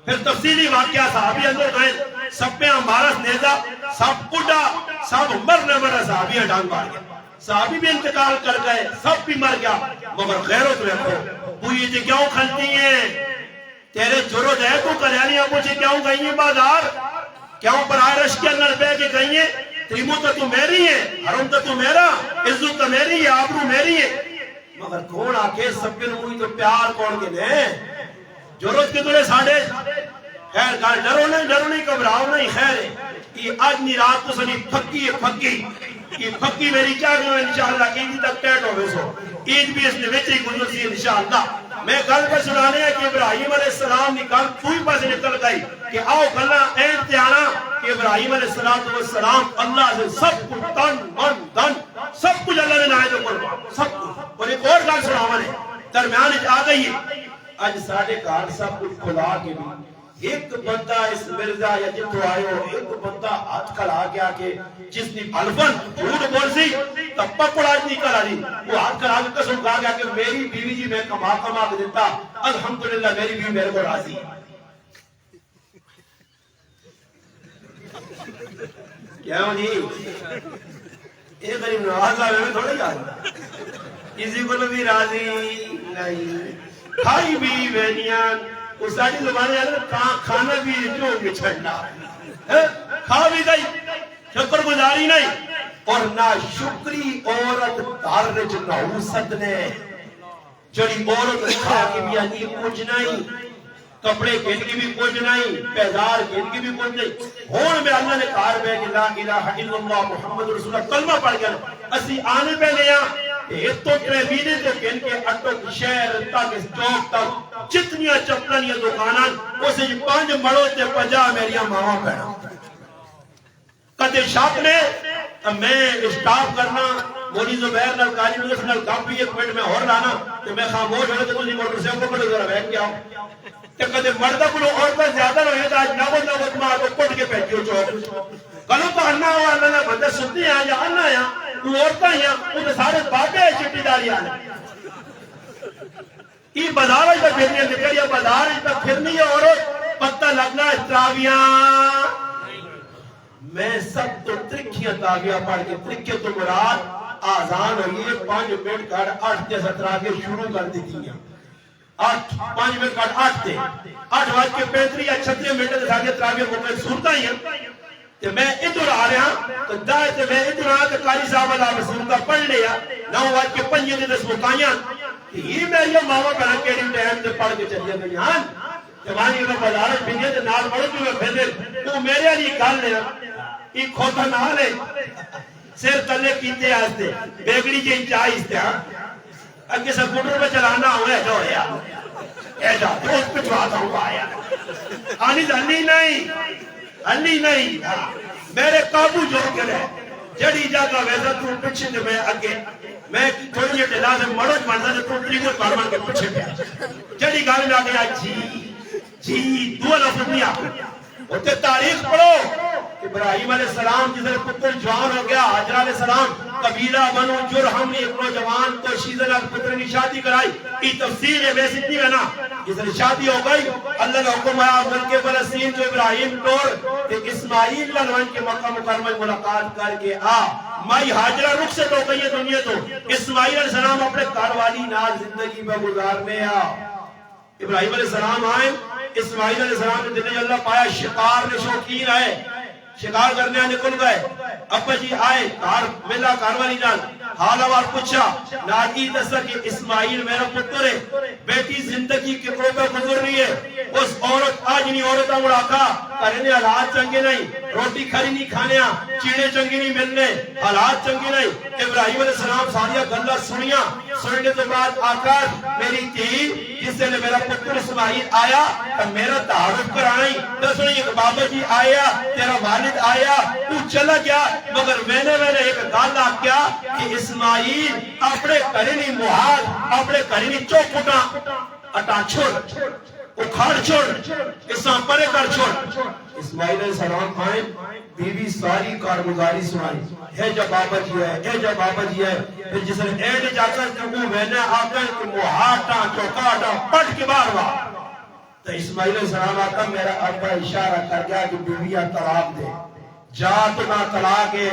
پھر تفصیلی واقعہ صحابی اندر گئے سب پہ ہمارا نیزہ سب کٹا سب مرنے مرا صحابیاں ڈانگ مار گیا صحابی بھی انتقال کر گئے سب بھی مر گیا مگر غیرت رکھو وہ یہ جی کیوں کھلتی ہیں تیرے جرد ہے تو کلیانیاں مجھے کیوں گئی ہیں بازار کیوں پر آرش کے اندر بے کے گئی ہیں تیمو تو میری ہے حرم تو میرا عزت تو میری ہے آبرو میری ہے مگر کون آکے سب کے نموی تو پیار کون کے لیں جرد کے تلے ساڑھے خیر کار ڈرو نہیں کبراؤ نہیں خیر ہے یہ آج نی رات تو سنی پھکی یہ پھکی میری کیا کروں انشاءاللہ عیدی تک ٹیٹ ہوئے سو عید بھی اس نے ویچی گزر سی انشاءاللہ میں گل پر سنانے ہیں کہ ابراہیم علیہ السلام نکال کوئی پاس نکل گئی کہ آؤ گلنا اینڈ تیانا کہ ابراہیم علیہ السلام اللہ سے سب کچھ تن من دن سب کچھ اللہ نے نائے تو کروا سب کچھ اور ایک اور گل سنا نے درمیان آ گئی ہے آج ساڑھے کار سب کچھ کھلا کے بھی ایک بندہ اس مرزا یا جتو آئے ہو ایک بندہ ہاتھ کھلا کے آکے جس نے الفن جھوٹ بول سی تب پکڑا نہیں کرا دی وہ ہاتھ کھلا کے قسم کہا گیا کہ میری بیوی جی میں کما کے دیتا الحمدللہ میری بیوی میرے کو راضی کیا ہو جی یہ غریب نوازہ میں تھوڑا جاتا کسی کو بھی راضی نہیں کھائی بھی بینیان اس ساڑھی زبانے آتا کھانا بھی جو بچھڑنا کھا بھی دائی شکر گزاری نہیں اور نہ شکری عورت دارج نحوست نے جڑی عورت کھا کے بھی آنی کچھ نہیں کپڑے گھن کی بھی کچھ نہیں پیدار گھن کی بھی کچھ نہیں ہون میں اللہ نے کہا ہے کہ لا الہ الا اللہ محمد رسول اللہ کلمہ پڑھ گیا اسی آنے پہ لیا ایک تو ٹریبینے تو گھن کے اٹک شہر تک چوک تک جتنیاں چپلنیاں دکانان اسے جی 5 مڑوں تے 50 میریاں ماما پہنا کتے شاپ نے میں اسٹاف کرنا مولی زبیر نال کاجی مدرس نال کام بھی 1 منٹ میں اور لانا کہ میں خاموش ہونے تو تجھے موٹر سے کو ذرا بیٹھ کے آؤ کہ کدے مردہ کو اور پر زیادہ رہے تو آج ناغت ماں تو پٹ کے بیٹھیو چوک کلو تو انہا ہوا اللہ نے بندہ سنتی ہیں یا انہا یا تو عورتہ ہیں وہ تو سارے باقے ہیں چٹی داری آنے یہ بازار ہے جب پھرنی ہے نکل یا بازار ہے جب پھرنی ہے عورت پتہ لگنا ہے تراویاں میں سب تو ترکیاں تراویاں پڑھ کے ترکیاں تو مراد آزان ہوئی ہے 5 منٹ کار 8 جیسا تراویاں شروع کر دیتی ہیں 5 منٹ کار 8 تے 8 بات کے 35 یا 36 منٹ تراویاں تراویاں مکمل صورتہ ہی ہیں کہ میں ادھر آ رہا ہوں تو دائتے میں ادھر آ تو قاری صاحب اللہ رسول کا پڑھ لیا 9 بات کے 5 دے 10 مکائیاں یہ میری ماما بنا کے ٹائم سے پڑھ کے چلیے گئی ہاں جوانی میں بازارت بھی نہیں تو نال بڑھو جو میں پھیلے تو میرے لیے کال لیا یہ کھوتا نہ لے سیر تلے کیتے آستے بیگڑی کے چاہیز تھے اگے سکوٹر میں چلانا ہوں ہے جو ہے ایجا دوست پہ چواتا ہوں آیا آنیز علی نہیں میرے قابو جو کرے جڑی جاگا ویسا تو پچھے دے میں اگے میں تھوڑی یہ ڈلا سے مڑوچ مانتا سے تو تریگو کارمان کے پچھے پہ جڑی گانے میں آگیا جی دو لفظ نہیں آگیا ہوتے تاریخ پڑھو ابراہیم علیہ السلام جس نے پتر جوان ہو گیا حجرہ علیہ السلام قبیلہ بنو جرہم نے ایک نوجوان تو شیزن اور پتر نے شادی کرائی یہ تفسیر ہے ویسے اتنی ہے نا جس نے شادی ہو گئی اللہ کا حکم آیا ملک فلسطین جو ابراہیم طور کہ اسماعیل لنوان کے مکہ مکرمہ ملاقات کر کے مائی حاجرہ رخصت ہو گئی ہے دنیا تو اسماعیل علیہ السلام اپنے کاروالی نال زندگی میں گزارنے ابراہیم علیہ السلام آئے اسماعیل علیہ السلام نے دل اللہ پایا شکار نے شوقین آئے شکار کرنے نکل گئے ابا جی آئے کار ملا کاروالی نال حال آوار پوچھا ناکی دستا کہ اسماعیل میرا پتر ہے بیٹی زندگی کے پروپے گزر رہی ہے اس عورت آج نہیں عورتہ مڑاکا کرنے حالات چنگے نہیں روٹی کھری نہیں کھانے چیڑے چنگے نہیں ملنے حالات چنگے نہیں ابراہیم علیہ السلام ساریا گلہ سنیا سننے تو بعد آکار میری تھی جس سے میرا پتر اسماعیل آیا تو میرا تعارف کرائیں تو سنیں کہ بابا جی آیا تیرا والد آیا تو چلا گیا مگر میں نے ایک گال آ گیا کہ اسماعیل اپنے کرنی محاد اپنے کرنی چوکٹا اٹا چھوڑ اکھاڑ چھوڑ اسام پرے کر چھوڑ اسماعیل علیہ السلام آئیں بی بی ساری کارگزاری سنائی ہے جب بابا جی ہے ہے جب بابا جی ہے پھر جس نے اے جا کر وہ میں نے آکر کہ محاٹا چوکاٹا پٹ کے بار بار تو اسماعیل علیہ السلام آتا میرا ابا اشارہ کر گیا کہ بیویاں طلاق دے جا تو نہ طلاق ہے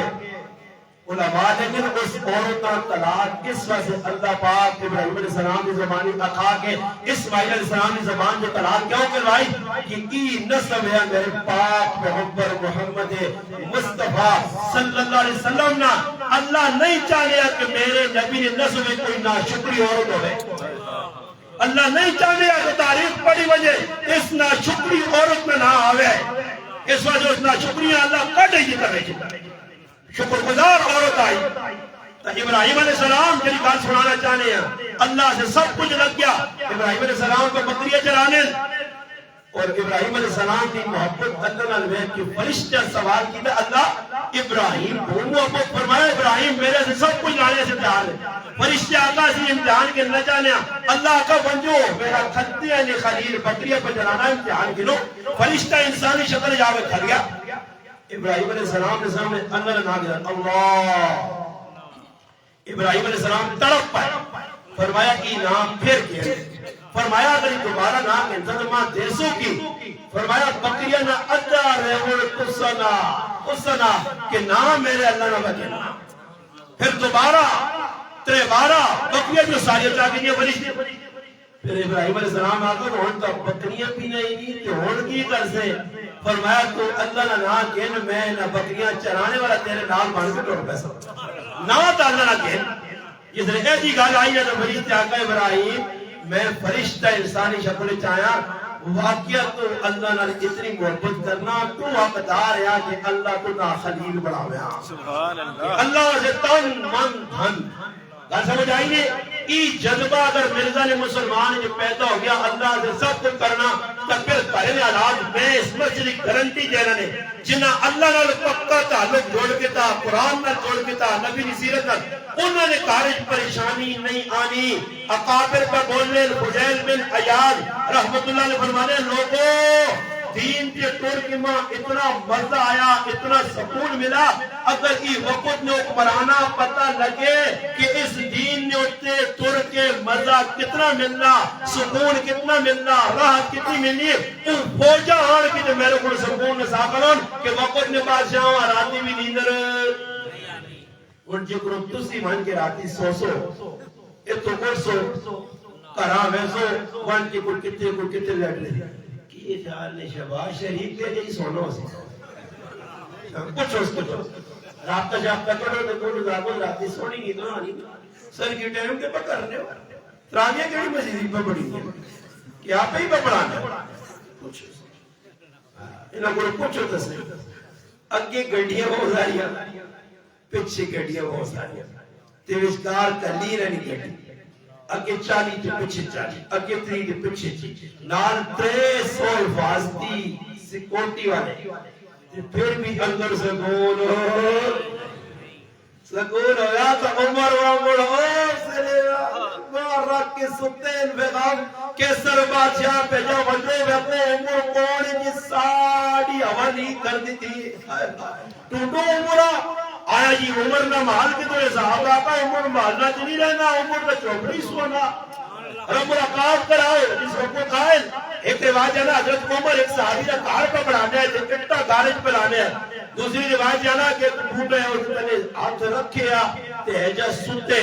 علماء لیکن اس عورت کا طلاق اس وجہ سے اللہ پاک ابراہیم علیہ السلام کی زبانی اکھا کے اسماعیل علیہ السلام کی زبان جو طلاق کیوں کروائی کہ ای نسب ہے میرے پاک محبر محمد مصطفیٰ صلی اللہ علیہ وسلم نا اللہ نہیں چاہے کہ میرے نبی نے نسب میں کوئی ناشکری عورت ہوئے اللہ نہیں چاہے کہ تاریخ پڑی وجہ اس ناشکری عورت میں نہ آوے اس وجہ اس ناشکریاں اللہ کٹے جی کرے شکر گزار عورت آئی تو ابراہیم علیہ السلام جنہی بات سنانا چاہنے ہیں اللہ سے سب کچھ لگ گیا ابراہیم علیہ السلام کو بکریہ چرانے اور ابراہیم علیہ السلام کی محبت اللہ علیہ کی فرشتہ سوال کی تھا اللہ ابراہیم بھومو ابو فرمایا ابراہیم میرے سے سب کچھ لانے سے تیار ہے فرشتہ آقا سے امتحان کے نہ جانے اللہ کا بنجو میرا خطی علی خلیل بکریہ پر جلانا امتحان کے لو فرشتہ انسانی شکل جاوے کھل گیا ابراہیم علیہ السلام کے سامنے اللہ نے گیا اللہ ابراہیم علیہ السلام تڑپ پائے فرمایا کی نام پھر کیا فرمایا اگر دوبارہ نام انتظمہ دیسو کی فرمایا بکریہ نہ اجا رہوڑ قصنا کہ نام میرے اللہ نہ بکینا پھر دوبارہ بارہ بکریہ جو ساری چاہتی ہیں پھر ابراہیم علیہ السلام آگا ہون تو بکریاں بھی نہیں تو ہون کی کر سے فرمایا تو اللہ نہ کہن میں نہ بکریاں چرانے والا تیرے نال بان کے ٹوٹ پیسا نہ تو اللہ نہ کہن جس نے ایسی گال آئی ہے تو فرشتہ آقا ابراہیم میں فرشتہ انسانی شکل چاہیا واقعہ تو اللہ نہ اتنی محبت کرنا تو حقدار ہے کہ اللہ تو نہ خلیل بڑھاویا سبحان اللہ اللہ سے تن من دھن گھر سمجھ آئیں گے ای جذبہ اگر مرزا نے مسلمان جو پیدا ہو گیا اللہ سے سب کچھ کرنا تب پھر کرنے آلات میں اس مسجد کی گارنٹی دینا نے جنہ اللہ نال پکا تعلق جوڑ کے تھا قرآن نال جوڑ کے تھا نبی کی سیرت نال انہوں نے کارج پریشانی نہیں آنی اقابر پر بولنے فضیل بن عیاض رحمت اللہ علیہ فرمانے لوگوں دین کے طور کی ماں اتنا مزہ آیا اتنا سکون ملا اگر ای وقت نے اکبرانا پتہ لگے کہ اس دین نے اتے طور کے مزہ کتنا ملنا سکون کتنا ملنا راحت کتنی ملنی ان فوجہ آن کی جو میرے کو سکون نے ساکلون کہ وقت نے بادشاہ ہوں راتی بھی نیندر ان جو کرو تسی مان کے راتی سو اتو کر سو کرام ہے سو وان کی کل کتے لڑ لے یہ خیال نے شہباز شریف کے جی سونا ہو سکتا پوچھو اس کو رابطہ جابطہ کرو تو کوئی رابط راتی سونی نہیں تو آنی سر کی ٹائم کے پا کرنے ہو ترانیاں کیڑی مسیدی پا بڑی ہیں کہ آپ ہی پا پڑھانے پوچھو انہاں کو پوچھو تسلے اگے گڑیاں بہت ساریاں پچھے گڑیاں بہت ساریاں تیوشکار کلی رہنی گڑی اگے 40 تے پچھے 40 اگے 30 تے پچھے 30 نال 300 حفاظتی سیکورٹی والے پھر بھی اندر سے بولو سکون ہویا تو عمر وامر ہو سلیہ مارک کے ستین بغام کیسر بادشاہ پہ جو بندے بے عمر کوڑی کی ساڑی حوالی کر دی تھی ٹوٹو عمرہ آیا جی عمر نہ محل کے تو صاحب آقا عمر محلنا چلی رہنا عمر نہ چوکڑی سونا رب ملاقات کراؤ جس کو قائل ایک روایت جانا حضرت عمر ایک صحابی کا کار پہ بڑھانے ہے کٹا گارج پہ لانے ہے دوسری روایت جانا کہ بھوٹے ہیں اس نے ہاتھ رکھے یا تہجہ ستے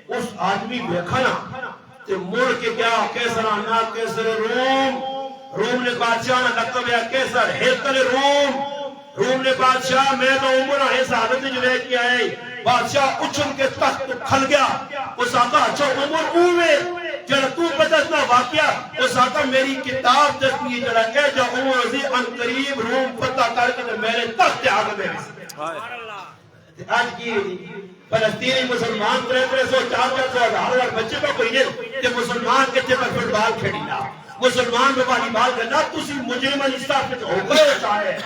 اس آدمی بیکھنا تے مڑ کے کیا کیسر آنا کیسر روم نے بادشاہ نے لقب ہے کیسر ہیکل روم نے بادشاہ میں تو عمر ہے سعادت جو لے کے آئے بادشاہ اچھل کے تخت کھل گیا اس آقا اچھا عمر اوے جڑا تو بدتنا واقعہ اس آقا میری کتاب دستی جڑا کہ جا عمر عزیز ان قریب روم فتح کر کے میرے تخت آگے میں آج کی فلسطینی مسلمان 300 400 ہزار بچے کا کوئی نہیں کہ مسلمان کتے پر فٹ بال کھیڑی نا مسلمان میں والی بال کرنا تسی مجرمان اسلاف میں ہو گئے چاہے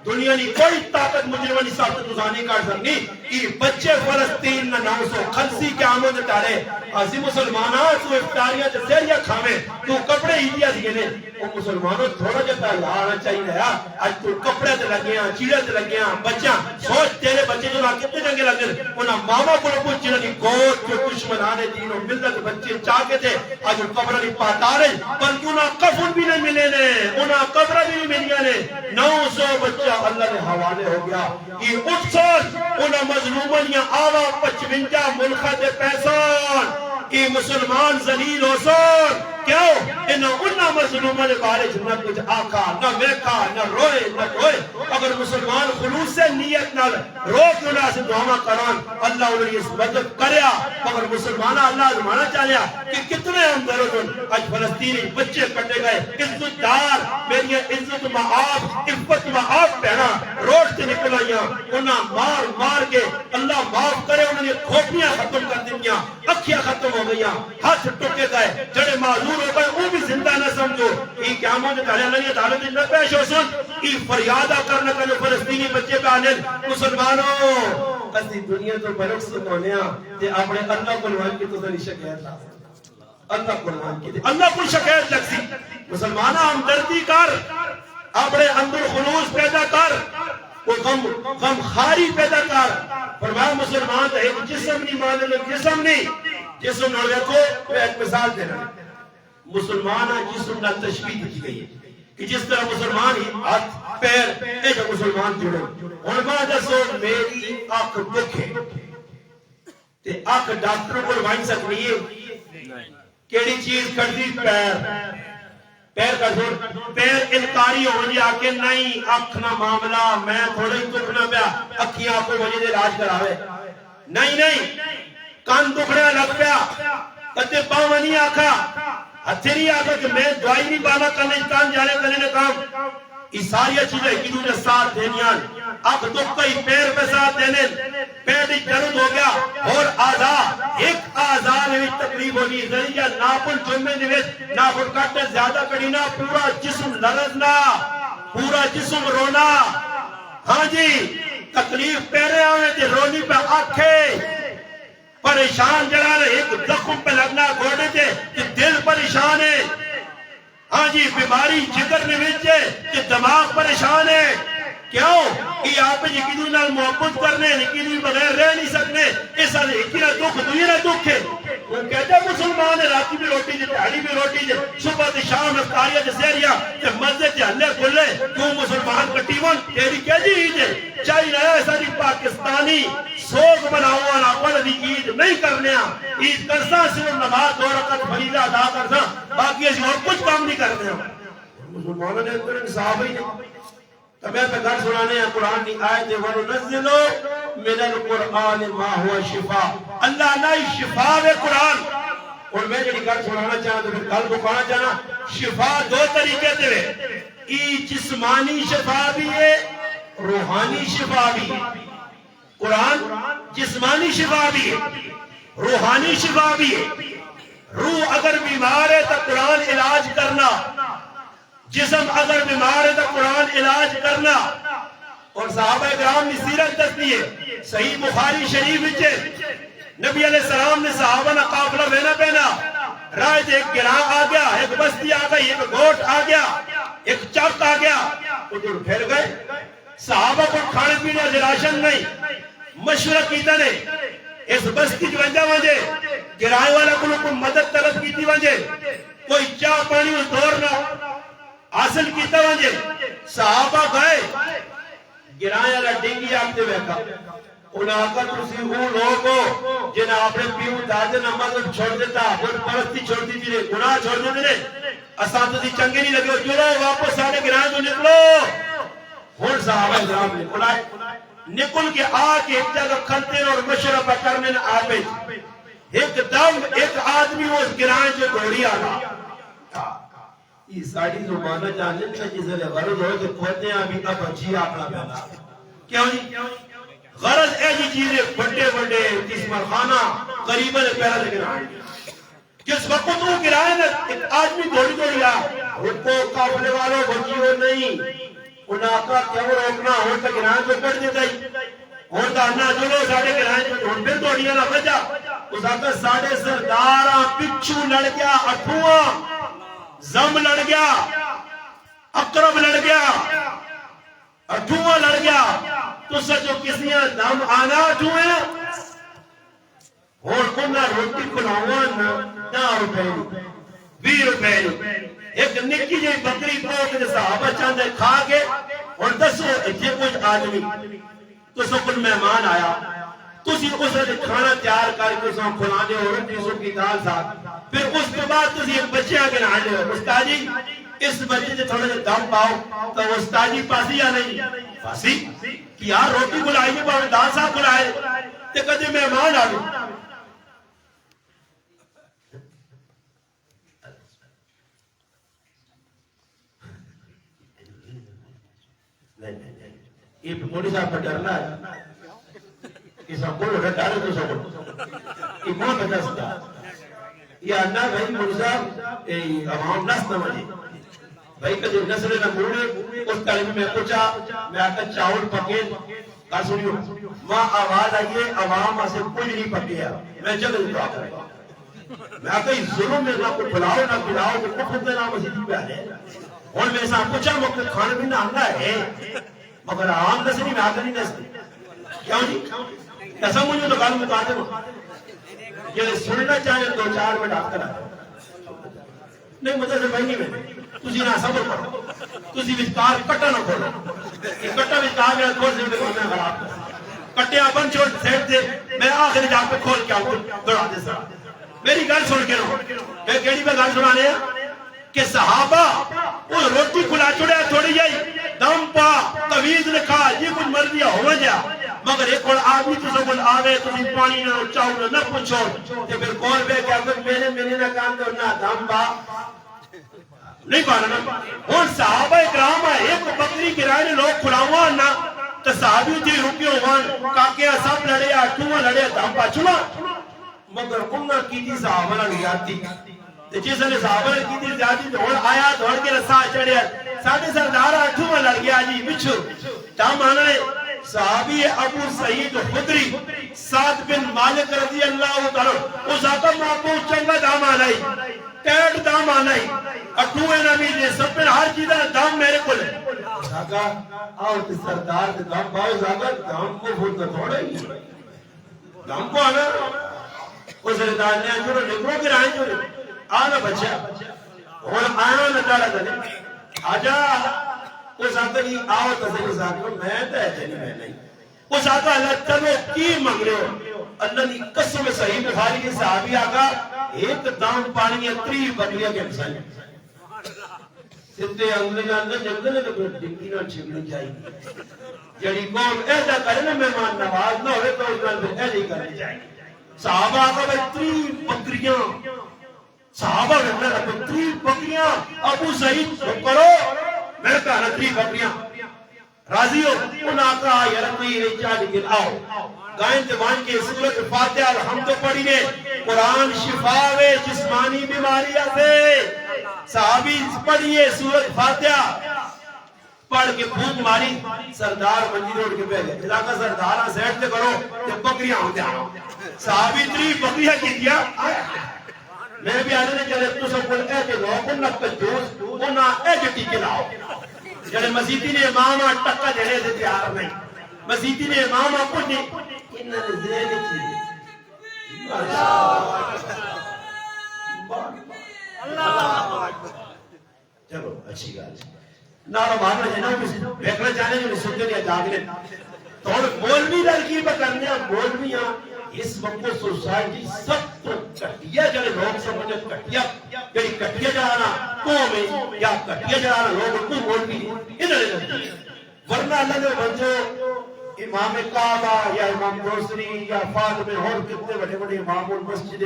دنیا نہیں کوئی طاقت مجرمانی ساتھ تزانی کر سکنی کہ بچے فلسطین نہ ناؤسو خلصی کے آمد ٹارے عظیم مسلمانہ تو افطاریاں جسیریاں کھامے تو کپڑے ہیلیا دینے وہ مسلمانوں تھوڑا جتا لانا چاہیے رہا آج تو کپڑے تے لگیاں چیڑے تے لگیاں بچیاں سوچ تیرے بچے جو کتنے جنگے لگے انہاں ماما کو پوچھ جنہاں کی گوٹ جو کچھ دشمنان دین و ملت بچے چاہتے تھے آج قبر نہیں پاتا رہے بلکہ انہاں کفن بھی نہیں ملے نے انہاں قبر بھی نہیں ملیا نے 900 بچہ اللہ نے حوالے ہو گیا یہ اٹھ سال انہاں مظلومنیاں آوا 55 ملکہ دے پیسان یہ مسلمان ذلیل ہو سن کیوں انہاں مظلوموں نے بارے نہ کچھ آکا نہ ویکھا نہ روئے نہ روئے اگر مسلمان خلوص سے نیت نہ رو کیوں نہ سے دعا کران اللہ انہیں اس مدد کریا مگر مسلمانہ اللہ زمانہ چاہیا کہ کتنے ہم درد آج فلسطینی بچے کٹے گئے عزت دار میری عزت معاف عفت معاف پہنا روڈ سے نکل آئیاں انہاں مار مار کے اللہ معاف کرے انہوں نے کھوپیاں ختم کر دنیا اکھیاں ختم ہو گئیاں ہاتھ ٹکے گئے جڑے معذور ہو گئے وہ بھی زندہ نہ سمجھو یہ قیامت میں کہنے اللہ یہ عدالت نہ پیش ہو سن یہ فریادہ کرنا کہ فلسطینی بچے پہ آنے مسلمانوں اسی دنیا تو برک سے مونیا تے اپنے اللہ قرآن کی تو ذری شکایت اللہ قرآن کی اللہ کو شکایت لگ سی مسلمانہ ہمدردی کر اپنے اندر خلوص پیدا کر وہ غم خاری پیدا کر فرمایا مسلمان ایک جسم نہیں مانے لگ جسم نہیں جسم نہ دیکھو میں ایک مثال دے رہا مسلمان جسم نہ تشبیہ دی گئی ہے کہ جس طرح مسلمان ہی ہاتھ پیر ایک مسلمان جڑے اور بعد دسو میری آنکھ دکھے تے آنکھ ڈاکٹر کو وائن سکنی ہے کیڑی چیز کردی پیر کا زور پیر انکاری ہو جی آکے نہیں آنکھ نہ معاملہ میں تھوڑے ہی دکھنا پیا اکھیاں آپ کو وجہ دے علاج کراوے نہیں کان دکھنا لگ پیا کتے پاؤں نہیں آکھا ہتھیری آکھا کہ میں دعائی نہیں بانا کرنے کان جانے کرنے نے کام یہ ساری چیزیں کی دو نے ساتھ دینیان اب دکھ کئی پیر پہ ساتھ دینے پیر ہی درد ہو گیا اور آزا ایک آزا میں تقریب ہونی ذریعہ ناپل جمعے نویت ناپل کٹنے زیادہ کرینا پورا جسم لرزنا پورا جسم رونا ہاں جی تکلیف پیرے آنے تھے رونی پہ آنکھے پریشان جڑا رہے ایک زخم پہ لگنا گھوڑے تھے کہ دل پریشان ہے ہاں جی بیماری جگر میں وچے کہ دماغ پریشان ہے کیوں کہ آپ یقینی نال محبت کرنے یقینی بغیر رہ نہیں سکنے اس سے یقینی دکھ دویرہ دکھ ہے وہ کہتے ہیں مسلمان راتی بھی روٹی دے تہاڑی بھی روٹی دے صبح دے شام افطاریہ دے سہریہ تے مسجد دے ہلے کھلے تو مسلمان کٹیون تیری کہہ جی عید ہے چاہی رہا ہے ساری پاکستانی سوگ بناؤ والا پڑھ دی عید نہیں کرنے عید کرسا صرف نماز 2 رکعت فریضہ ادا کرنا باقی ایسی اور کچھ کام نہیں کرنے مسلمانوں نے اندر انصاف ہی نہیں تو میں پہ گھر سنانے ہیں قرآن کی آیت وَنُنَزِّلُ مِنَ الْقُرْآنِ مَا هُوَ شِفَاء اللہ نہیں شفا ہے قرآن اور میں جڑی گھر سنانا چاہاں تو پھر گھر بکانا چاہنا شفا 2 طریقے تھے ای جسمانی شفا بھی ہے روحانی شفا بھی ہے قرآن جسمانی شفا بھی ہے روحانی شفا بھی ہے روح اگر بیمار ہے تو قرآن علاج کرنا جسم اگر بیمار ہے تو قرآن علاج کرنا اور صحابہ کرام نے سیرت دستی ہے صحیح بخاری شریف وچے نبی علیہ السلام نے صحابہ نہ قافلہ بہنا پہنا رائے سے ایک گراں آ گیا ایک بستی آ گئی ایک گوٹ آ گیا ایک چک آ گیا ادھر پھر گئے صحابہ کو کھانے پینے راشن نہیں مشورہ کیتا نے اس بستی جو انجا وانجے گرائے والا کو مدد طلب کیتی وانجے کوئی چاہ پانی اس دور نہ حاصل کیتا وانجے صحابہ گئے گرائے والا ڈنگی آپتے بیکا انہاں آقا تسی وہ لوگوں جنہاں اپنے پیو دادے نماز چھوڑ دیتا بہت پرستی چھوڑ دی تھی گناہ چھوڑ دیتے نے اساتذی چنگے نہیں لگے چلو واپس آنے گرائے تو نکلو ہون صحابہ اکرام نکل کے آکے ایک جگہ کھلتے اور مشرفہ کرنے نے آپے ایک دم ایک آدمی اس گرائیں جو گھوڑی آگا یہ ساڑی زمانہ جانے میں جسے غرض ہو کہ کھوتے ہیں ابھی اب اچھی اپنا پہنا کیوں جی غرض ایسی چیزیں بڑے بڑے قسمر خانہ قریبہ نے پہلا لے گرائیں جس وقت وہ گرائیں ایک آدمی گھوڑی گھوڑی آ رکو کافلے والوں بچیوں نہیں انہاں آقا کیوں روکنا ہون تک گرائیں کو کر دیتا ہی ہون تک انہاں چلو ساڑھے گرائیں کو ہون پھر توڑیاں نہ بچا اس آقا ساڑھے سرداراں پچھو لڑ گیا اٹھواں زم لڑ گیا اقرب لڑ گیا اٹھواں لڑ گیا تو سچو کسیاں دم آنا اٹھویں اور انہاں روٹی کھلاون 10 روپے 20 روپے ایک نکی جی بکری پاؤ کے صحابہ چاندے کھا کے اور دسو اتنے کوئی آدمی تو سو کل مہمان آیا تو اسی اس نے کھانا تیار کر کے سو کھلانے اور روٹی سو کی دال ساتھ پھر اس کے بعد تو ایک بچے آگے نہ آنے استاد جی اس بچے سے تھوڑا جا دم پاؤ تو استاد جی پاسی یا نہیں پاسی کہ یار روٹی بلائیے پاؤ دال صاحب بلائے کہ کدے مہمان آ گئے یہ مولی صاحب پر ڈرنا ہے کہ سب کو لوٹا ڈالے تو سب کو یہ کون بتا سکتا یہ انہا بھائی مولی صاحب عوام نس نمجھے بھائی کدھر نسل نہ موڑے اس کلمہ میں پوچھا میں آتا چاول پکے کہا سنیو ماں آواز آئیے عوام سے کوئی نہیں پکیا میں جگہ دعا کرے میں آتا ہی ظلم میں نہ کوئی پلاؤ نہ پلاؤ کہ کچھ خود نہ مسیدی پہ آلے اور میں صاحب پوچھا مقصد کھانے بھی نہ آنگا ہے مگر عام نسلی میں آگا نہیں نسلی کیوں جی ایسا مجھے تو گالو مکاتے ہو یہ سننا چاہے 2-4 منٹ آپ کرا نہیں مجھے سے بہنی میں تُسی نہ صبر کرو تُسی وچکار کٹا نہ کھولو یہ کٹا وچکار میں کھول سے میں خراب کر کٹے آپن چھوڑ سیٹ دے میں آخری جا پہ کھول کے آؤں دوڑا دے سا میری گل سن کے رہو میں کیڑی پہ گل سنانے ہیں کہ صحابہ وہ روٹی کھلا چھوڑے تھوڑی جائی دم پا تویز لکھا یہ کچھ مرضی ہو جا مگر ایک اور آدمی تو سکل آوے تو سی پانی نہ چاہو نہ پوچھو کہ پھر کون بے کہ اگر میں نے نہ کام دو نہ دم پا نہیں پانا نا اور صحابہ اکرام ہے ایک بکری کرائے لوگ کھلاؤں نہ تو صحابی تھی رکیوں وان کاکیا سب لڑے آٹھوں لڑے دم پا چھنا مگر انہا کی تھی صحابہ نہ لیاتی جس نے صحابہ نے کی تھی زیادی دوڑ آیا دوڑ کے رسا چڑھے ساڑھے سردارہ اٹھوں لڑ گیا جی بچھو تام آنا ہے صحابی ابو سعید خدری سعد بن مالک رضی اللہ تعالیٰ اس آقا ماں چنگا دام آنا ہے کیٹ دام آنا ہے اٹھوں نبی جی سب پر ہر چیزہ دام میرے کو لے آقا آؤ تی سردار تی دام باؤ آقا دام کو بھول کر تھوڑا ہی دام کو آنا اس سردار نے آنجورو نکرو کے رائن جو آنا بچہ اور آنا نتالا دنے آجا اس آقا کی آؤ تصویر اس آقا میں تیتے نہیں اس آقا اللہ تنو کی مانگ رہے ہو اللہ نے قسم صحیح بخاری کے صحابی آقا ایک دام پانی 3 بکریہ کے مسائل ستے انگلے جاندہ جگدہ نے تو ڈنگی نہ چھگنے چاہیے جڑی قوم ایسا کرے نا مہمان نواز نہ ہوئے تو اس میں ایسا ہی کرنے چاہیے صحابہ آقا بھائی 3 بکریاں صحابہ رہنے لگے 3 بکریاں ابو سعید کرو میں کہا 3 بکریاں راضی ہو ان آقا یرقی رجا لیکن آؤ گائن دیوان کے سورت فاتحہ الحمد پڑھینے قرآن شفاوے جسمانی بیماریاں سے صحابی پڑھیے سورت فاتحہ پڑھ کے بھوک ماری سردار منجی روڑ کے پہلے علاقہ سردارہ سیٹ سے کرو کہ بکریاں ہوتے ہیں صحابی 3 بکریاں کی دیا میں بھی آنے چلے تو سب کو اے کہ لوگ انہا پجوز انہا اے جو ٹیکے لاؤ جلے مسیحی نے امامہ ٹکا جڑے سے تیار نہیں مسیحی نے امامہ کچھ نہیں انہا نے ذہن کی چلو اچھی گال نارو مارنا جنہوں میں بیکھنا چاہنے جو سنتے لیا جاگنے تو مولوی لڑکی بکرنے مولویاں اس وقت سوسائٹی سب تو کٹیا جڑے لوگ سمجھے کٹیا جڑی کٹیا جڑانا قوم یا کٹیا جڑانا لوگ کو مولوی انہوں نے ورنہ اللہ نے بنجو امام کعبہ یا امام دوسری یا فاطمہ اور کتنے بڑے بڑے امام مسجد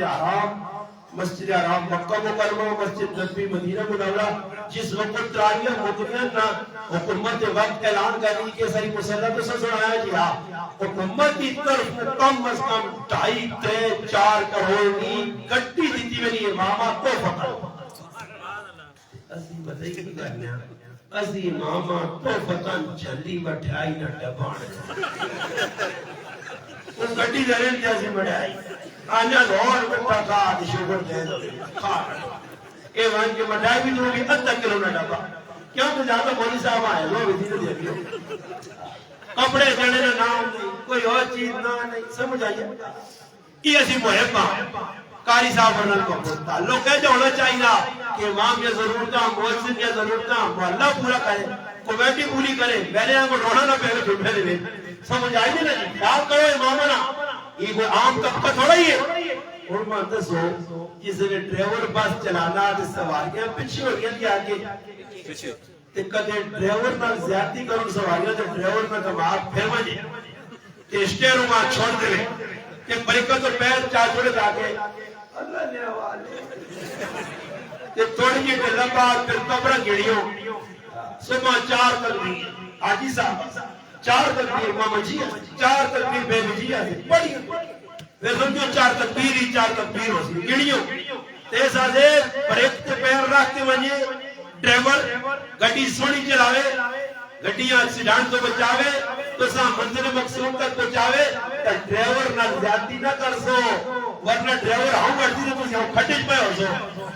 حرام مکہ مکرمہ مسجد نبی مدینہ منورہ جس وقت تراویح ہوتیاں نہ حکومت وقت اعلان کرنی کہ ساری مسلح تو سنایا جی ہاں حکومت کی طرف کم از کم 2.5-4 کروڑ کی گٹی دیتی میں امامہ کو پکڑو اسی بتائی کی کرنا اسی امامہ تو فتن جھلی بٹھائی نہ ڈبان اس گٹی دھرین جیسی بڑھائی آنیا دھوڑ بٹھا کھا شکر دے دو اے وہاں کے مٹھائی بھی دو بھی 8 کلو نہ ڈبا کیوں تو جہاں تو مولی صاحب آئے لو بھی دیتے دے دیو کپڑے دینے نہ نام نہیں کوئی اور چیز نہ نہیں سمجھ آئیے یہ اسی محب ہاں قاری صاحب ورنل کو تعلق ہے جو ہونا چاہیے کہ امام یہ ضرورتاں مؤذن یہ ضرورتاں محلہ پورا کرے کمیٹی پوری کرے میرے یہاں کو رونا نہ پہلے چھوٹے دے سمجھ آئی نہیں نا جی خیال کرو امامنا یہ کوئی عام طبقہ تھوڑا ہی ہے اور میں دسو جس نے ڈرائیور بس چلانا تے سواریاں پیچھے ہو گیا تھی آگے تے کدے ڈرائیور نال زیادتی کرو سواریاں تے ڈرائیور کا دماغ پھر وجے تے اسٹیئرنگ ماں چھوڑ دے کہ بریکا تو پیر چا چھوڑے جا کے اللہ نے حوالے تے تھوڑی جی تے لمبا پھر کبرا گڑیوں صبح 4 تکبیر حاجی صاحب 4 تکبیر ماما جی 4 تکبیر بے بجی ہے بڑی پھر سمجھو 4 تکبیر ہی 4 تکبیر ہو سی گڑیوں تے سازے بریک تے پیر رکھ کے وجے ڈرائیور گاڑی سونی چلاوے گڈیاں ایکسیڈنٹ تو بچاوے تو سا منزل مقصود تک پہنچاوے تے ڈرائیور نہ زیادتی نہ کر سو ورنہ ڈرائیور ہاں کرتی تو تسی ہاں کھٹے پے ہو سو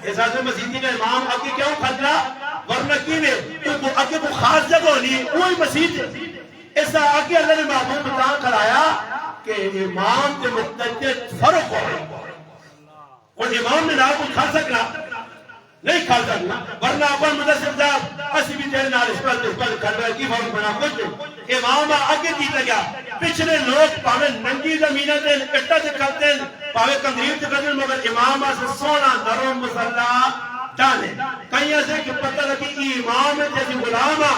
اس حضرت مسیحی کا امام اگے کیوں کھڑا ورنہ کیویں تو اگے کو خاص جگہ ہونی وہی مسیحی ایسا آگے اللہ نے محبوب بتا کھڑایا کہ امام کے مقتدی فرق ہو اور امام نے نہ کو کھا سکنا نہیں کھا سکنا ورنہ اپن مدثر صاحب اسی بھی تیرے نال اس پر کھڑ رہا کی فرق بنا کچھ امام آگے دیتا گیا پچھلے لوگ پاوے ننگی زمینہ دے کٹا سے کھاتے ہیں پاوے کندریب سے کھاتے ہیں مگر امام سے سونا نرم مسلح ڈالے کہیں ایسے کہ پتہ لگی کہ امام جیسی غلامہ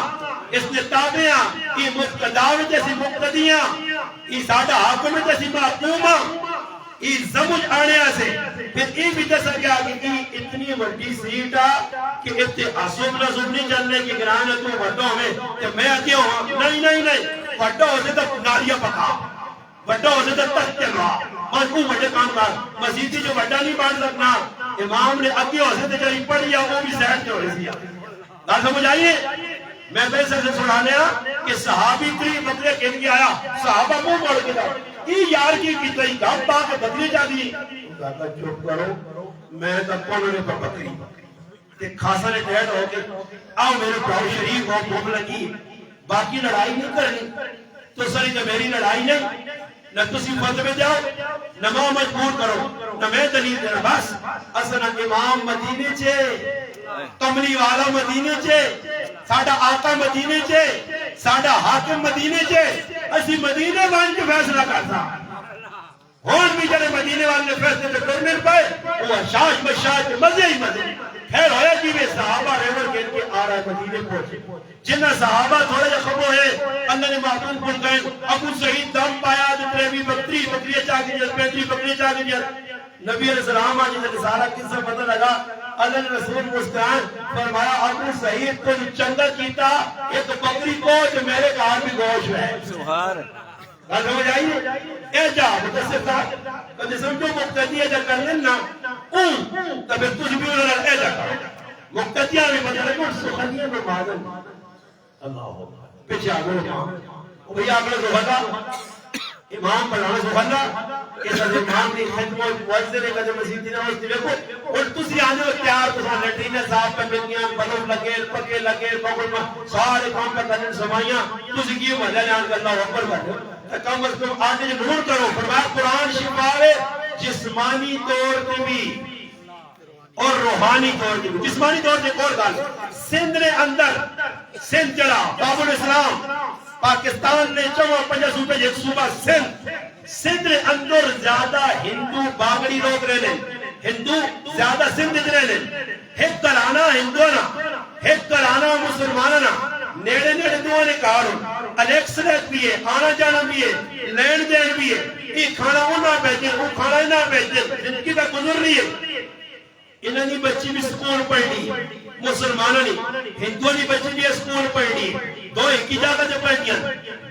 اس نے تابعہ یہ مقتداو جیسی مقتدیاں یہ سادہ حاکم جیسی محکومہ یہ سمجھ آنے سے پھر یہ بھی دسا گیا کہ اتنی بڑی سیٹ کہ اتنے عصوب نصوب نہیں چلنے کی گرانہ تو وڈو ہمیں کہ میں آتی ہوں نہیں وڈو ہوتے تو نالیاں پکا وڈو ہوتے تو تک چلوا مجھو وڈے کام کر مسیحی جو وڈا نہیں بانٹ سکنا امام نے اگے ہوتے تو جب پڑھ لیا وہ بھی سیٹ جو رہی سیا بات سمجھ آئیے میں پیسے سے سنانے کہ صحابی تری بدلے کہنے گیا آیا صحابہ منہ موڑ کے جاؤ یہ یار کی کتنی گھم پا کے بدلی جا دی کہا چپ کرو میں تب کونوں نے بکری کہ خاصا نے ڈیڈ ہو کے آؤ میرے پراؤ شریف ہو بھوک لگی باقی لڑائی نہیں کرنی تو سری تو میری لڑائی نہیں نہ تسی فتوے جاؤ نہ ماں مجبور کرو نہ میں دلیل دینا بس اصلا امام مدینے چھے کملی والا مدینے چھے ساڑھا آقا مدینے چھے ساڑھا حاکم مدینے چھے اسی مدینے بان کے فیصلہ کرتا ہون بھی جنہیں مدینے والے فیصلے پہ کرنے پائے وہ شاش بشاش مزے ہی مزے خیر ہویا جی میں صحابہ ریور کے آ رہا ہے مدینے پہنچے جنہ صحابہ تھوڑے جا خبر ہے اللہ نے معتون پھول گئے ابو سعید دم پایا دتریوی بکری چاکی جل پینتری بکری چاکی جل نبی علیہ السلام آجی سے سارا کس سے پتہ لگا اللہ نے رسول مسکان فرمایا ابو سعید کو چنگا کیتا ایک بکری کو جو میرے کار بھی گوش ہے سبحان بات سمجھ آئیے اے جا متصف تھا کہ سمجھو مقتدیہ جا کر لینا تب تجھ بھی انہوں نے اے جا کر مقتدیہ میں بدلے کو سخنیہ میں معلوم اللہ پیچھے آگے بھئی آگے سبحانہ امام پڑھانا سبحانہ کہ سب امام کی خدمت موجزے نے کہتے مسیح دینا اس دیوے کو اور تسی آنے ہو تیار تو ساں لیٹرینے صاحب پہ بنیاں بلوم لگے پکے لگے بگل سارے کام پہ کرنے سمائیاں تسی کیوں مجھے جان کر اللہ اکبر بڑھے کم از کم آنے جو نور کرو فرمایا قرآن شفاوے جسمانی طور پہ بھی اور روحانی طور پہ بھی جسمانی طور پہ اور گال سندھ نے اندر سندھ چلا باب الاسلام پاکستان نے چوہ پنجہ صوبے ایک صوبہ سندھ نے اندر زیادہ ہندو باغڑی لوگ رہ لیں ہندو زیادہ سندھ رہ لیں ہیک کرانا ہندوانا ہیک کرانا مسلمانانا نیڑے نیڑے دوانے کاروں الیکسلیٹ بھی ہے آنا جانا بھی ہے لین دین بھی ہے یہ کھانا انہا بیٹھے وہ کھانا انہا بیٹھے زندگی کا گزر رہی ہے انہوں نے بچی بھی سکول پڑھنی مسلمانوں نے ہندووں نے بچی بھی سکول پڑھنی دو ایک ہی جگہ جو پڑھنی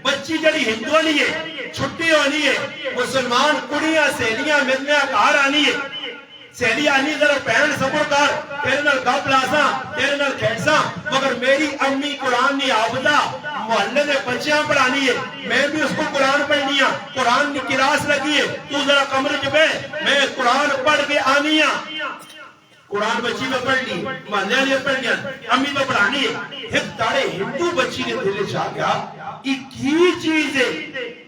بچی جڑی ہندووں نے چھٹی ہونی ہے مسلمان کڑیاں سہلیاں ملنے کار آنی ہے سہلی آنی ذرا پہن سبر کار تیرے نال گپ لاساں تیرے نال کھیڑساں مگر میری امی قرآن نہیں آبدہ محلے نے بچیاں پڑھانی ہے میں بھی اس کو قرآن پڑھنی ہے قرآن کی کلاس لگی ہے تو ذرا کمرے جو بے میں قرآن پڑھ کے آنی ہے قرآن بچی میں پڑھ لی محلے نے پڑھ لیا امی میں پڑھانی ہے ایک تاڑے ہندو بچی نے دلے چاہ گیا ایک ہی چیز ہے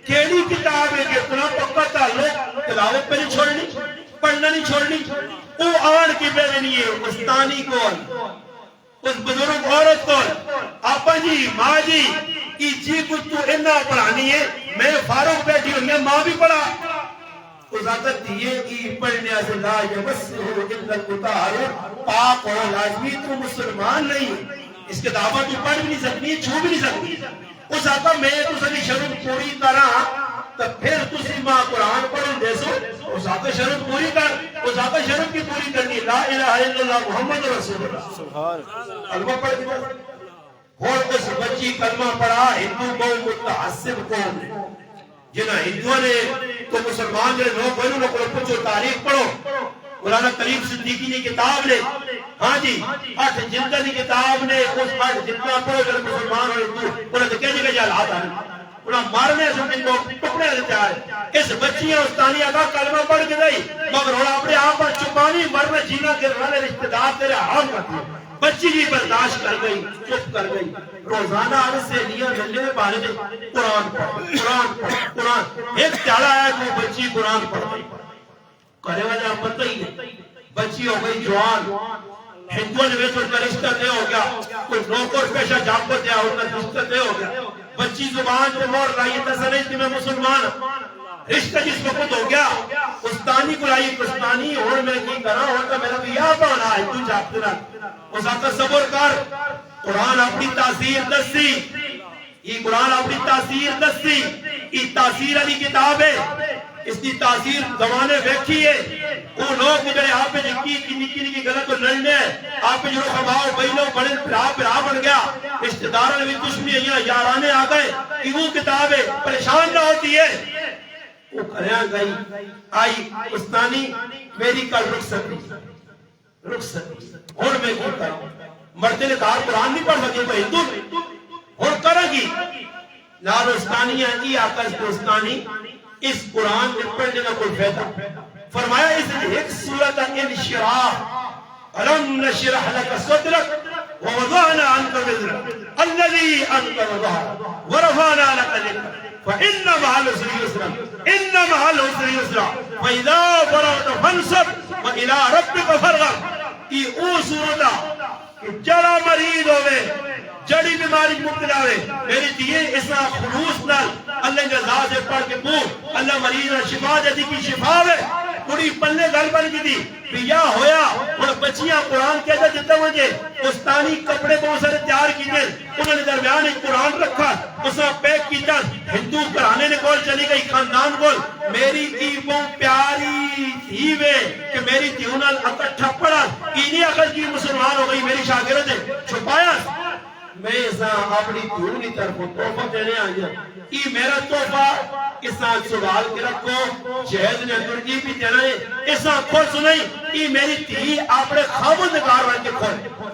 کیڑی کتاب ہے کہ اتنا پکا تعلق تلاوت پہ نہیں چھوڑنی پڑھنا نہیں چھوڑنی وہ آن کی بے نہیں ہے استانی کون اس بزرگ عورت کون آپا جی ماں جی کی جی کچھ تو انہا پڑھانی ہے میں فاروق بیٹھی ہوں میں ماں بھی پڑھا اس عادت دیئے کی پڑھنے سے لا یمسہو الا المطہرون پاک اور لازمی تو مسلمان نہیں اس کے دعویٰ تو پڑھ بھی نہیں سکتی چھو بھی نہیں سکتی اس آقا میں تو سنی شرط پوری طرح تو پھر تسی ماں قرآن پڑھن دے سو اس آقا شرط پوری کر اس آقا شرط کی پوری کرنی لا الہ الا اللہ محمد رسول اللہ کلمہ پڑھ دی اور اس بچی کلمہ پڑھا ہندو قوم متعصب قوم نے جنہاں ہندووں نے تو مسلمان جو لوگ بنو کو پوچھو تاریخ پڑھو مولانا کریم صدیقی نے کتاب لے ہاں جی 8 جلدہ کی کتاب نے اس 8 جلدہ پڑھو جو مسلمان اور ہندو انہوں نے کہنے کے جالات آنے انہوں مارنے سے ان کو ٹکڑے دیتے آئے اس بچیاں استانیہ کا کلمہ پڑھ کے گئی مگر انہوں اپنے آپ پر چپانی مرنا جینا کے رہنے رشتہ دار تیرے حام کرتی ہے بچی جی برداشت کر گئی چپ کر گئی روزانہ عرض سے لیا ملنے میں بارے دے قرآن پڑھ قرآن ایک چالا ہے کہ وہ بچی قرآن پڑھ گئی کرے وجہ پتہ ہی نہیں بچی ہو گئی جوان ہندووں نے ویسے ان کا رشتہ دے ہو گیا کوئی نوکر پیشہ جاب پر دیا ان کا رشتہ دے ہو گیا بچی زبان پہ مور لائی تسلیم کہ میں مسلمان رشتہ جس وقت ہو گیا استانی کو لائی کستانی اور میں کی کرا ہوتا میرا بھی یہاں پانا ہے تو جاپتے رہا اس آقا صبر کر قرآن اپنی تاثیر دستی یہ قرآن اپنی تاثیر دستی یہ تاثیر علی کتاب ہے اس کی تاثیر زمانے ویکھی ہے وہ لوگ جڑے آپ پہ نکی نکی غلط کو لڑنے آپ پہ جو خباؤ بھائیوں بڑے پھرا بن گیا رشتہ داروں نے بھی دشمنی ہیں یارانے آ گئے کہ وہ کتاب ہے پریشان نہ ہوتی ہے وہ کھڑیاں گئی آئی استانی میری کل رخ سکتی اور میں کیوں کروں مرتے نے کہا قرآن نہیں پڑھ سکتے تو ہندو اور کرے گی نارو استانی ہے کی آقا اس دوستانی اس قرآن میں پڑھنے کا کوئی فائدہ فرمایا اس ایک سورت انشراح الم نشرح لك صدرك ووضعنا عنك وزرك الذي انقض ظهرك ورفعنا لك ذكرك فإن مع العسر يسرا إن مع العسر يسرا فإذا فرغت فانصب وإلى ربك فارغب یہ او سورت کہ جڑا مریض ہوئے جڑی بیماری مبتلا ہوئے میری دیئے اسا خلوص نال اللہ کے ذات سے پڑھ کے پوچھ اللہ مریض نے شفا دے دی کی شفا ہے پوری پلے گل بن کی دی بیا ہویا اور بچیاں قرآن کہتا دیتا مجھے استانی کپڑے بہت سارے تیار کیجئے انہوں نے درمیان ایک قرآن رکھا اسا پیک کیتا ہندو کرانے نے کول چلی گئی خاندان کول میری ایبوں پیاری تھیوے کہ میری تیونال اکٹھا پڑا اینی اخذ کی مسلمان ہو گئی میری شاگرد ہے چھپایا میں اسا اپنی تیونی طرف توفہ دینے آیا یہ میرا توفہ اسا سوال کے رکھو جہد نے اندر کی بھی دینا ہے اسا کھول سنائی یہ میری تھی اپنے خامد نگار رہے کے کھول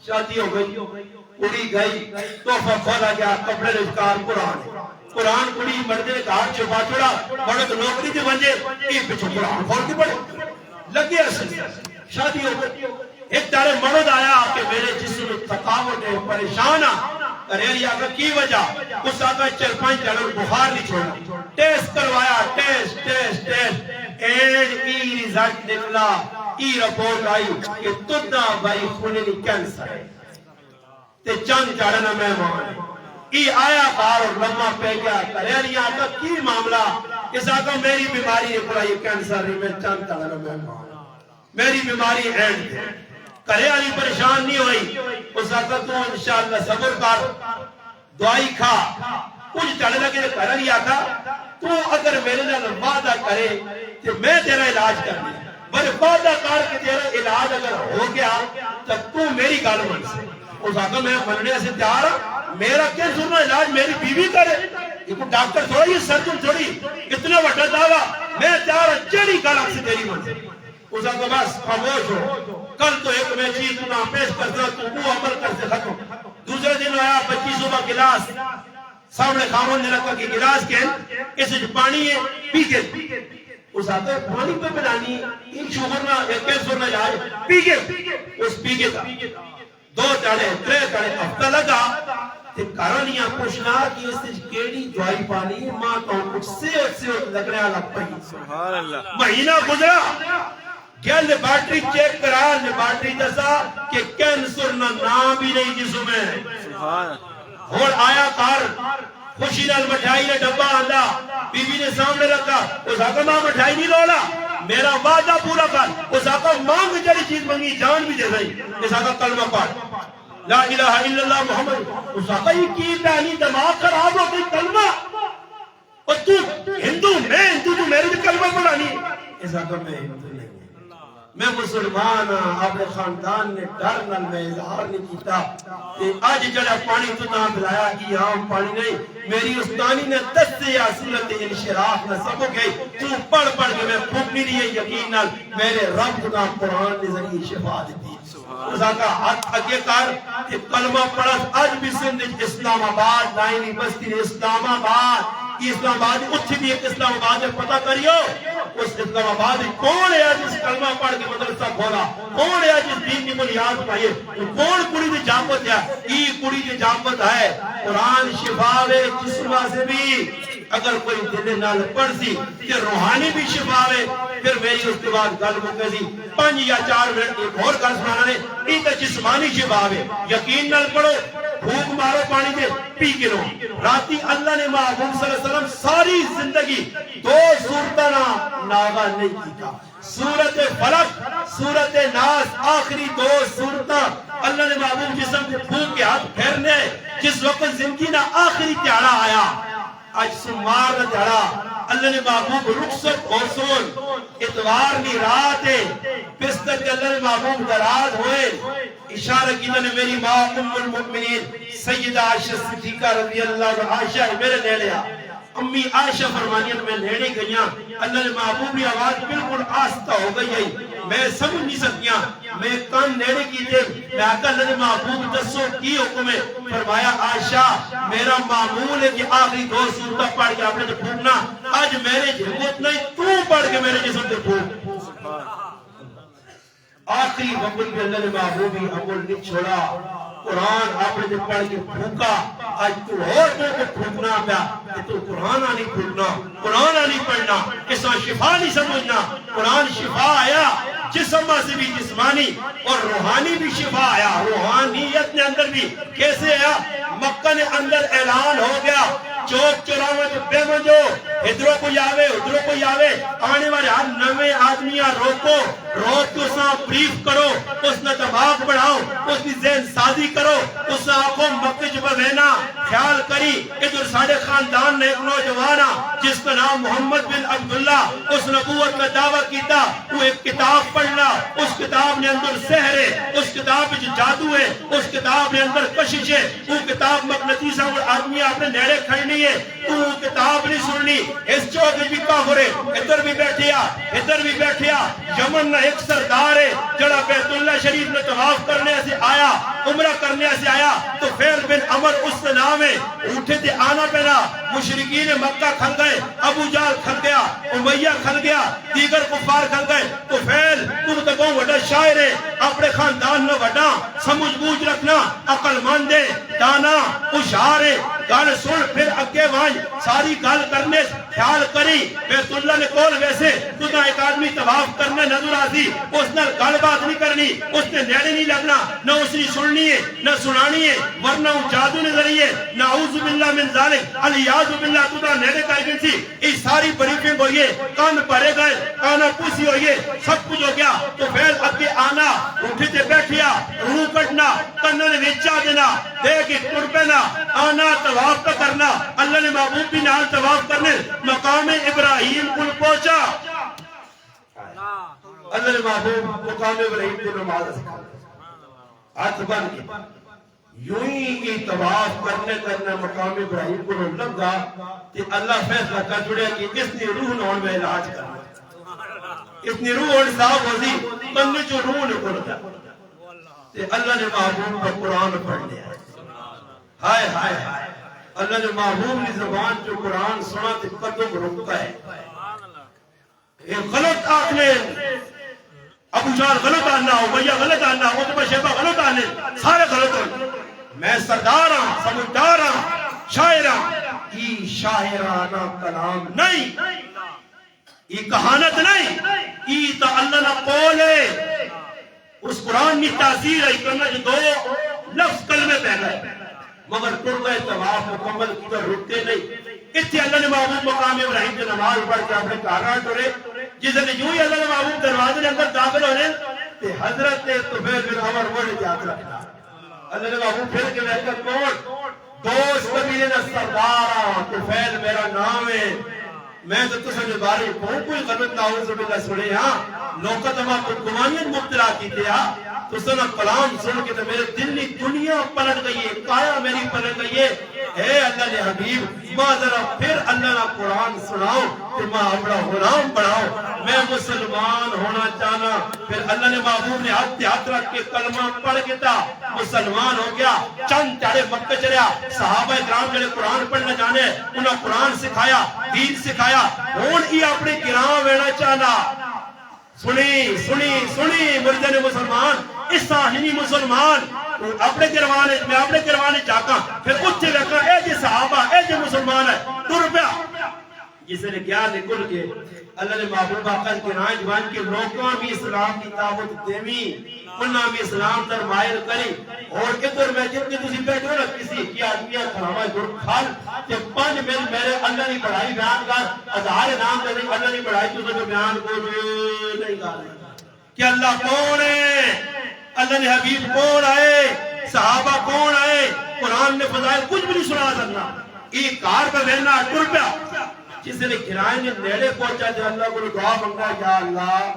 شادی ہو گئی اڑی گئی توفہ کھولا گیا کپڑے رجکار قرآن کڑی مردے کار چھپا چھوڑا مرد نوکری دی بنجے یہ پچھو قرآن کھول دی پڑے لگی اصل شادی ہو گئی ایک تارے مرد آیا کہ میرے جسم تھکاوٹ ہے پریشان ریلی آقا کی وجہ اس آقا 4-5 جڑوں بخار نہیں چھوڑا ٹیسٹ کروایا ٹیسٹ اینڈ ای ریزلٹ نکلا ای رپورٹ آئی کہ تدہ بھائی خونے لی کینسر ہے تے چند جڑنا مہمان ای آیا کار اور لمحہ پہ گیا ریلی آقا کی معاملہ اس آقا میری بیماری نکلا یہ کینسر ہے میں چند جڑنا مہمان میری بیماری اینڈ ہے کرے علی پریشان نہیں ہوئی اس آقا تو انشاءاللہ صبر کر دعائی کھا کچھ چڑھ لگے تو کرے لیا تھا تو اگر میرے لئے وعدہ کرے تو میں تیرا علاج کر دیا بلے وعدہ کر کے تیرا علاج اگر ہو گیا تو میری گال من سے اس آقا میں مننے سے تیار میرا کیا سننا علاج میری بیوی کرے یہ کوئی ڈاکٹر تھوڑی یہ سرجن تھوڑی اتنا وڈا دعویٰ میں تیار چڑی گالک سے تیری من سے اس آقا بس خاموش ہو کل تو ایک میں چیز تُو پیش کرتا تو وہ عمل کرتے ختم دوسرے دن آیا 25 صبح گلاس سامنے خامون نے رکھا کہ گلاس کے اسے جو پانی ہے پی کے اس آقا پانی پہ بنانی ایک شوگر نہ ایک کیسور نہ جائے پی کے اس پی کے تھا 2 تاڑے 3 تاڑے ہفتہ لگا تے کارانیاں پوچھنا کہ اس سے کیڑی دوائی پانی ماں تو کچھ سے لگ رہا لگ پئی سبحان اللہ مہینہ گزرا کیا لیبارٹری چیک کرا لیبارٹری دسا کہ کینسر نہ نام بھی نہیں جسم میں سبحان اور آیا کار خوشی نال مٹھائی نے ڈبا آندا بی بی نے سامنے رکھا اس آقا ماں مٹھائی نہیں لولا میرا وعدہ پورا کر اس آقا مانگ جڑی چیز منگی جان بھی دے رہی اس آقا کلمہ پڑھ لا الہ الا اللہ محمد اس آقا یہ کی پہلی دماغ خراب ہو گئی کلمہ اور تو ہندو میں ہندو تو میرے بھی کلمہ پڑھانی اس آقا میں ہندو نہیں میں مسلمان اپنے خاندان نے ڈر نال میں اظہار نہیں کیتا کہ آج جڑا پانی تو نہ بلایا کہ عام پانی نہیں میری استانی نے 10 سے یا سورت انشراح نہ سبق ہے تو پڑھ کے میں پھوکنی نہیں ہے یقین نال میرے رب کا قرآن نے ذریعے شفا دیتی خدا کا ہاتھ اگے کر کہ کلمہ پڑھ آج بھی سندھ اسلام آباد لائنی بستی اسلام آباد اسلام آباد اتھی بھی ایک اسلام آباد میں پتہ کریو اس اسلام آباد کون ہے جس کلمہ پڑھ کے مدرسہ کھولا کون ہے جس دین کی بنیاد پائے کون کڑی دی جامت ہے ای کڑی دی جامت ہے قرآن شفاوے جسمہ سے بھی اگر کوئی دل نال پڑھ سی کہ روحانی بھی شفاوے پھر میری اس کے بعد گل مکے سی 5 یا 4 منٹ ایک اور گل سنانا نے ایک جسمانی شفاوے یقین نال پڑھو بھوک مارو پانی دے پی کے لو راتی اللہ نے محبوب صلی اللہ علیہ وسلم ساری زندگی 2 صورتیں ناغا نہیں کیتا سورت فلق سورت ناس آخری 2 صورتیں اللہ نے محبوب جسم کے بھوک کے ہاتھ پھیرنے جس وقت زندگی نہ آخری تیارہ آیا آج سمار نہ تیارہ اللہ نے محبوب رخصت غوصون اتوار نہیں رات ہے پستر کے اللہ نے محبوب دراز ہوئے اشارہ کی نے میری ماں ام المؤمنین سیدہ عائشہ صدیقہ رضی اللہ عنہ عائشہ میرے لے لیا امی عائشہ فرمانیت میں لینے گئیاں اللہ نے محبوب کی آواز بالکل آستہ ہو گئی ہے میں سمجھ نہیں سکیاں میں کان لینے کی تھے میں آقا اللہ نے محبوب دسو کی حکم ہے فرمایا عائشہ میرا معمول ہے کہ آخری 2 صورتیں پڑھ کے آپ نے پھوکنا آج میرے جھمت نہیں تو پڑھ کے میرے جسم سے پھوک آخری وقت میں اللہ نے محبوبی عمل نہیں چھوڑا قرآن آپ نے پڑھ کے پھوکا آج تو اور کو پھوکنا پیا کہ تو قرآن نہیں پھوکنا قرآن نہیں پڑھنا اس میں شفا نہیں سمجھنا قرآن شفا آیا جسم سے بھی جسمانی اور روحانی بھی شفا آیا روحانیت نے اندر بھی کیسے آیا مکہ نے اندر اعلان ہو گیا چوک چوراہے بے منجو ادھروں کو آوے آنے والے ہر نوے آدمیاں روکو روک کے اساں بریف کرو اس نے دماغ بڑھاؤ اس کی ذہن سازی کرو اس نے آنکھوں مکہ جب بہنا خیال کری ادھر ساڑھے خاندان نے ایک نوجوانا جس کا نام محمد بن عبداللہ اس نبوت میں دعویٰ کیتا وہ ایک کتاب پڑھنا اس کتاب نے اندر سحر ہے اس کتاب میں جادو ہے اس کتاب نے اندر کشش ہے وہ کتاب مقناطیس اور آدمی آپ نے نیڑے کھڑنی ہے تو کتاب نہیں سننی اس چوک بھی کافر ہے ادھر بھی بیٹھیا یمن نہ ایک سردار ہے جڑا بیت اللہ شریف میں طواف کرنے سے آیا عمرہ کرنے سے آیا تو فیل بن عمر اس سے نام ہے اٹھے تھے آنا پہنا مشرکین مکہ کھل گئے ابو جال کھل گیا امیہ کھل گیا دیگر کفار کھل گئے تو فیل تم تو بہت وڈا شاعر ہے اپنے خاندان میں وڈا سمجھ بوجھ رکھنا عقل مند ہے دانا ہوشیار ہے گل سن پھر اگے وانج ساری گل کرنے خیال کری بیت اللہ نے کول ویسے تو ایک آدمی طواف کرنے نظر آتی اس نے گل بات نہیں کرنی اس نے نیڑے نہیں لگنا نہ اس نے سننی ہے نہ سنانی ہے ورنہ وہ جادو نے ذریعے نعوذ باللہ من ذالک الیاذ باللہ تو نیڑے کر گئی تھی یہ ساری بریفنگ ہوئی ہے کان بھرے گئے کانا پوسی ہوئی ہے سب کچھ ہو گیا تو پھر اگے آنا اٹھے تے بیٹھیا روح کٹنا کننے نے ویچا دینا دے کے ٹر پینا آنا طواف کا کرنا اللہ نے محبوب بھی نال طواف کرنے مقام ابراہیم کل پہنچا اللہ نے محبوب مقام ابراہیم کو نماز سکھا ہاتھ بن کے یوں ہی طواف کرنے مقام ابراہیم کو لگا کہ اللہ فیصلہ کر جڑے کہ اس نے روح نون میں علاج کرنا اس نے روح اور صاحب وزی بندے جو روح نے کرتا کہ اللہ نے محبوب پر قرآن پڑھ لیا ہائے ہائے ہائے اللہ نے محبوب کی زبان جو قرآن سنا تو قدم رکتا ہے یہ غلط آخنے ابو جال غلط آنا ہو بھیا غلط آنا ہو تو شیبہ غلط آنے سارے غلط ہوئے میں سردار ہوں سمجھدار ہوں شاعر ہوں ای شاعرانہ کلام نہیں ای کہانت نہیں ای تو اللہ نہ قول ہے اس قرآن کی تاثیر ہے کرنا جو دو لفظ کلمے پہ گئے مگر ٹر گئے طواف مکمل کی تو رکتے نہیں اتنے اللہ نے محبوب مقام ابراہیم جو نماز پڑھ کے اپنے کارنہ ٹرے جس نے یوں ہی اللہ نے محبوب دروازے کے اندر داخل ہونے تے حضرت طفیل بن عمر وہ نے یاد رکھنا اللہ نے محبوب پھر کے بیٹھا کون دوست قبیلے نہ سردار طفیل میرا نام ہے میں تو تسے بارے کوئی غلط نعوذ باللہ سنے ہاں لوکا تمام بدگمانیت مبتلا کی تھیا تو سنا کلام سن کے تو میرے دل نے دنیا پلٹ گئی ہے کایا میری پلٹ گئی ہے اے اللہ نے حبیب ماں ذرا پھر اللہ نے قرآن سناؤ کہ ماں اپنا غلام بڑھاؤ میں مسلمان ہونا چاہنا پھر اللہ نے محبوب نے ہاتھ رکھ کے کلمہ پڑھ کے تھا مسلمان ہو گیا چند چاڑے مکہ چلیا صحابہ کرام جڑے قرآن پڑھنا جانے انہوں قرآن سکھایا دین سکھایا ہون ہی اپنے کرام وینا چاہنا سنی مرجن مسلمان اس ساہنی مسلمان اپنے کروانے میں اپنے کروانے چاہتا پھر اچھے رکھا اے جی صحابہ اے جی مسلمان ہے ٹر پیا جسے نے کیا نکل کے اللہ نے محبوب آقا کے رائے جوان کے لوگوں بھی اسلام کی دعوت دیوی انہاں بھی اسلام در مائل کری اور ادھر میں جتنی تسی بیٹھو نا کسی کی آدمیاں کھڑاوا گر کھال کہ پانچ میرے اللہ نے بڑھائی بیان کر ہزار نام دے اللہ نے بڑھائی تو جو بیان کو نہیں کر کہ اللہ کون ہے اللہ نے حبیب کون آئے صحابہ کون آئے قرآن نے فضائل کچھ بھی نہیں سنا سکنا ایک کار پہ بہنا ٹر پیا جس نے کرائے نے نیڑے پہنچا جو اللہ کو دعا منگا یا اللہ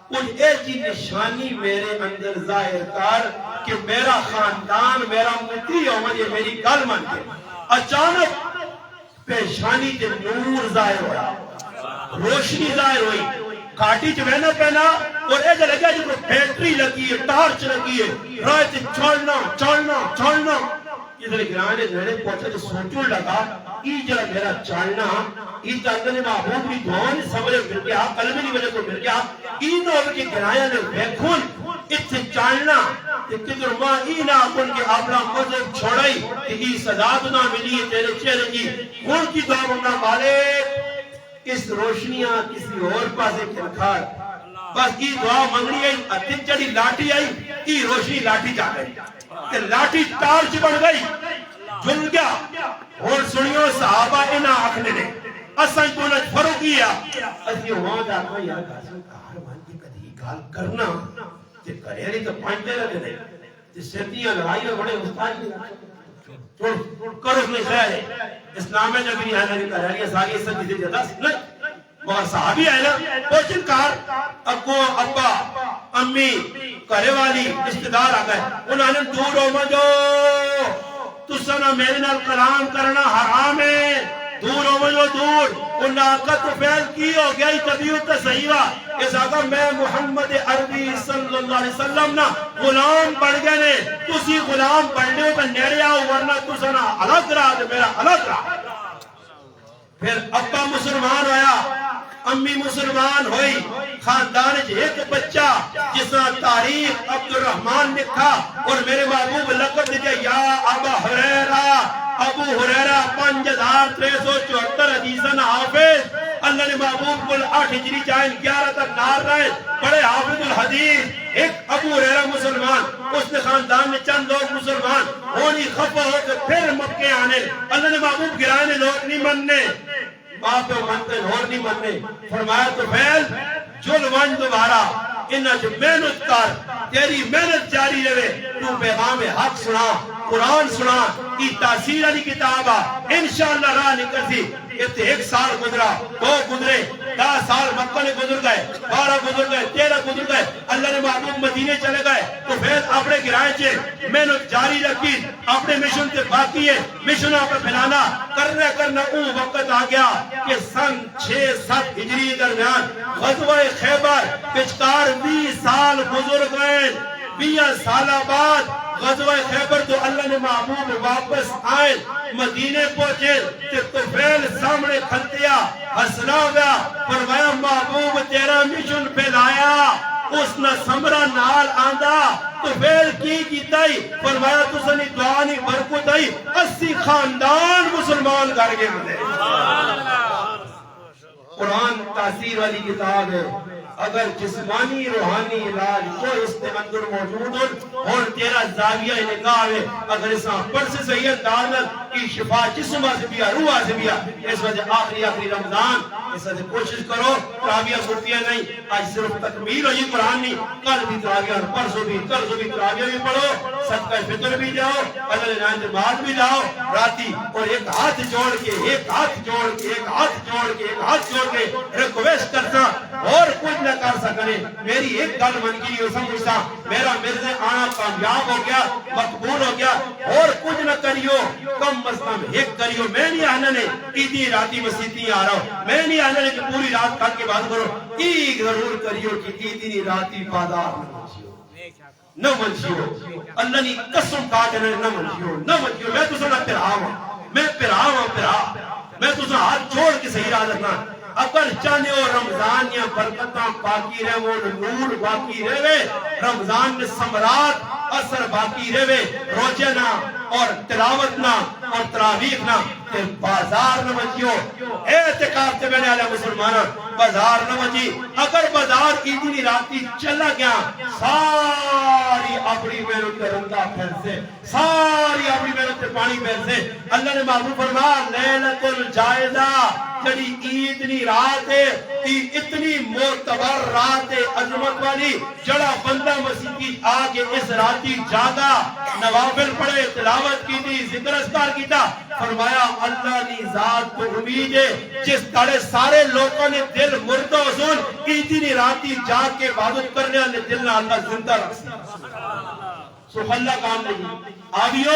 کچھ ایسی نشانی میرے اندر ظاہر کر کہ میرا خاندان میرا مطیع عمر یہ میری گل من کے اچانک پیشانی کے نور ظاہر ہوا روشنی ظاہر ہوئی کاٹی جو بہنا پہنا اور ایسا لگا جو بیٹری لگی ہے ٹارچ لگی ہے رائے چھوڑنا اس نے گرانے نیڑے پہنچا جو سوچوں لگا ای جڑا میرا چالنا ای تو نے محبوب بھی دعان سمجھے مل گیا قلبی نہیں وجہ کو مل گیا ای نو ہوگی کہ گرایا نے بیکھون اتھے چالنا کہ کدر ماں ای نا کن کے اپنا مذہب چھوڑائی کہ ای صداد نہ ملی ہے تیرے چہرے کی کون کی دعا منگا مالک اس روشنیاں کسی اور پاسے کھڑکھار بس ای دعا منگنی آئی اتن چڑی لاٹھی آئی ای روشنی لاٹھی جا گئی کہ لاٹھی ٹارچ بڑھ گئی جل گیا اور سنیو صحابہ انہا آکھنے نے اساں تو نہ فرو کیا اسی وہاں جاتا یا کاسم کار مان کی کدھی گال کرنا کہ کرے نہیں تو پانچے لگے نہیں کہ سیتیاں لڑائی میں بڑے استاد کی چھوڑ کرو نہیں خیر ہے اسلام میں جب بھی آنا نہیں کر رہی ہے ساری اس سے جیسے جدا نہیں مگر صحابی آئے نا پوچھن کار ابو ابا امی کرے والی رشتہ دار آ گئے انہوں نے دور ہو مجھو تو سنا میرے نال کلام کرنا حرام ہے دور ہو مجھو دور انہوں آقا تو فیل کی ہو گیا ہی طبیعت صحیح ہوا اس آقا میں محمد عربی صلی اللہ علیہ وسلم نا غلام پڑھ گئے نے تو سی غلام پڑھ لے تو نیڑے آؤ ورنہ تو سنا الگ رہا تو میرا الگ رہا پھر ابا مسلمان ہویا امی مسلمان ہوئی خاندان ایک بچہ جس کا تاریخ عبد الرحمن لکھا اور میرے محبوب لقب دیتے یا ابا حریرہ ابو حریرہ 5374 حدیثاً حافظ اللہ نے محبوب کل 8 ہجری چاہیں 11 تک نار رہے بڑے حافظ الحدیث ایک ابو حریرہ مسلمان اس نے خاندان میں چند لوگ مسلمان ہونی خفا ہو کے پھر مکے آنے اللہ نے محبوب گرانے لوگ نہیں مننے باپ منتے اور نہیں مننے فرمایا تو فیل جلوان دوبارہ انہا جو محنت کر تیری محنت جاری رہے تو پیغام حق سنا قرآن سنا کی تاثیر علی کتابہ انشاءاللہ راہ نکل سی اتنے 1 سال گزرا 2 گزرے 10 سال مکہ نے گزر گئے 12 گزر گئے 13 گزر گئے اللہ نے محبوب مدینے چلے گئے تو پھر اپنے گرائے چھے محنت جاری رکھی اپنے مشن سے باقی ہے مشن آپ پھیلانا کرنا اون وقت آ گیا کہ سن 6-7 ہجری درمیان غزوہ خیبر پچکار 20 سال گزر گئے 20 سالہ بعد غزوہ خیبر تو اللہ نے محبوب واپس آئے مدینے پہنچے کہ طفیل سامنے کھلتیا ہسنا گیا فرمایا محبوب تیرا مشن پھیلایا اس نہ سمرا نال آندا تو پھر کی کیتا ہی فرمایا تساں دی دعا نہیں برکت آئی 80 خاندان مسلمان کر گئے ملے قرآن تاثیر والی کتاب ہے اگر جسمانی روحانی علاج کو اس کے اندر موجود ہو اور تیرا زاویہ نگاہ ہے اگر اس پر سے صحیح انداز کی شفا جسم سے بھی روح سے بھی اس وجہ آخری رمضان اس وجہ کوشش کرو تراویح چھٹیاں نہیں آج صرف تکمیل ہوئی قرآن نہیں کل بھی تراویح پرسوں بھی تراویح بھی پڑھو صدقہ فطر بھی جاؤ اللہ نے نماز بھی جاؤ راتی اور ایک ہاتھ جوڑ کے ریکویسٹ کرتا اور کچھ نہ کر سکنے میری ایک گل من کی ہو سمجھتا میرا مرزا آنا کامیاب ہو گیا مقبول ہو گیا اور کچھ نہ کریو کم از کم ایک کریو میں نہیں آنا نے عیدی راتی مسیتی آ رہا ہوں میں نہیں آنا نے کہ پوری رات کھا کے بات کرو ایک ضرور کریو کہ عیدی راتی پادار نہ منشیو اللہ نے قسم کہا کہ نہ منشیو میں تو سنا پھراواں میں تو سنا ہاتھ چھوڑ کے صحیح راہ رکھنا اگر چاہنے ہو رمضان یا برکتاں باقی رہے وہ نور باقی رہے رمضان میں سمرات اثر باقی رہے روزہ نہ اور تلاوت نہ اور تراویح نہ کہ بازار نہ مچیو اعتکاف سے میں علیہ مسلمانہ بازار نہ مچی اگر بازار عیدی راتی چلا گیا ساری اپنی محنت کے رنگا پھر سے ساری اپنی محنت کے پانی پھر سے اللہ نے معلوم فرمایا لیلۃ الجائزہ جڑی عیدنی رات ہے اتنی معتبر رات ہے عظمت والی جڑا بندہ مسیح کی آگے اس راتی جاگا نوافل پڑھے تلاوت کی تھی ذکر اذکار کیتا فرمایا اللہ کی ذات کو امید ہے جس طرح سارے لوگوں نے دل مردہ حضور عیدنی راتی جاگ کے عبادت کرنے والے دل نہ اللہ زندہ رکھتا سبحان اللہ کام نہیں آبیو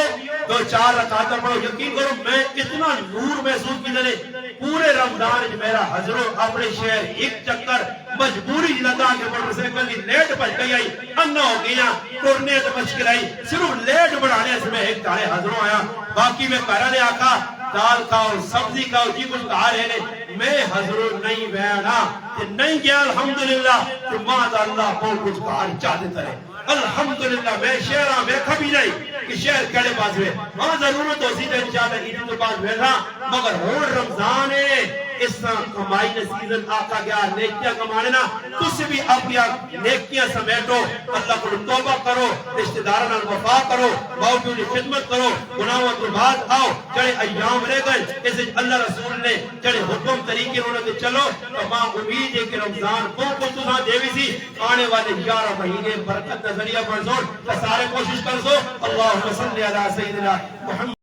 2-4 رکعتیں پڑھو یقین کرو میں اتنا نور محسوس کی دنے پورے رمضان میرا حضروں اپنے شہر ایک چکر مجبوری لگا کے موٹر سائیکل کی لیٹ بچ گئی آئی انا ہو گیا ٹورنے تو مشکل آئی صرف لیٹ بڑھانے سے میں ایک تارے حضروں آیا باقی میں کہہ رہے آقا دال کھاؤ سبزی کھاؤ جی کچھ کہا رہے میں حضروں نہیں بیانا کہ نہیں گیا الحمدللہ کہ ماذا اللہ کو کچھ کہا چاہ دیتا رہے الحمدللہ میں شہرہ میں کبھی نہیں کہ شہر کڑے پاس ہوئے ہاں ضرورت ہو سیدھے انشاءاللہ عیدی تو پاس ہوئے تھا مگر ہون رمضان ہے اس طرح کمائی نے سیزن آقا گیا نیکیاں کمانے نا تُس بھی اپنی نیکیاں سمیٹو اللہ کو توبہ کرو رشتہ داران وفا کرو باوجود خدمت کرو گناہوں کے بعد آؤ جڑے ایام رہ گئے اسے اللہ رسول نے جڑے حکم طریقے انہوں نے چلو تو ماں امید ہے کہ رمضان کو تُساں دیوی سی آنے والے 11 مہینے برکت نظریہ پر زور تو سارے کوشش کر سو اللہم صلی علی سیدنا محمد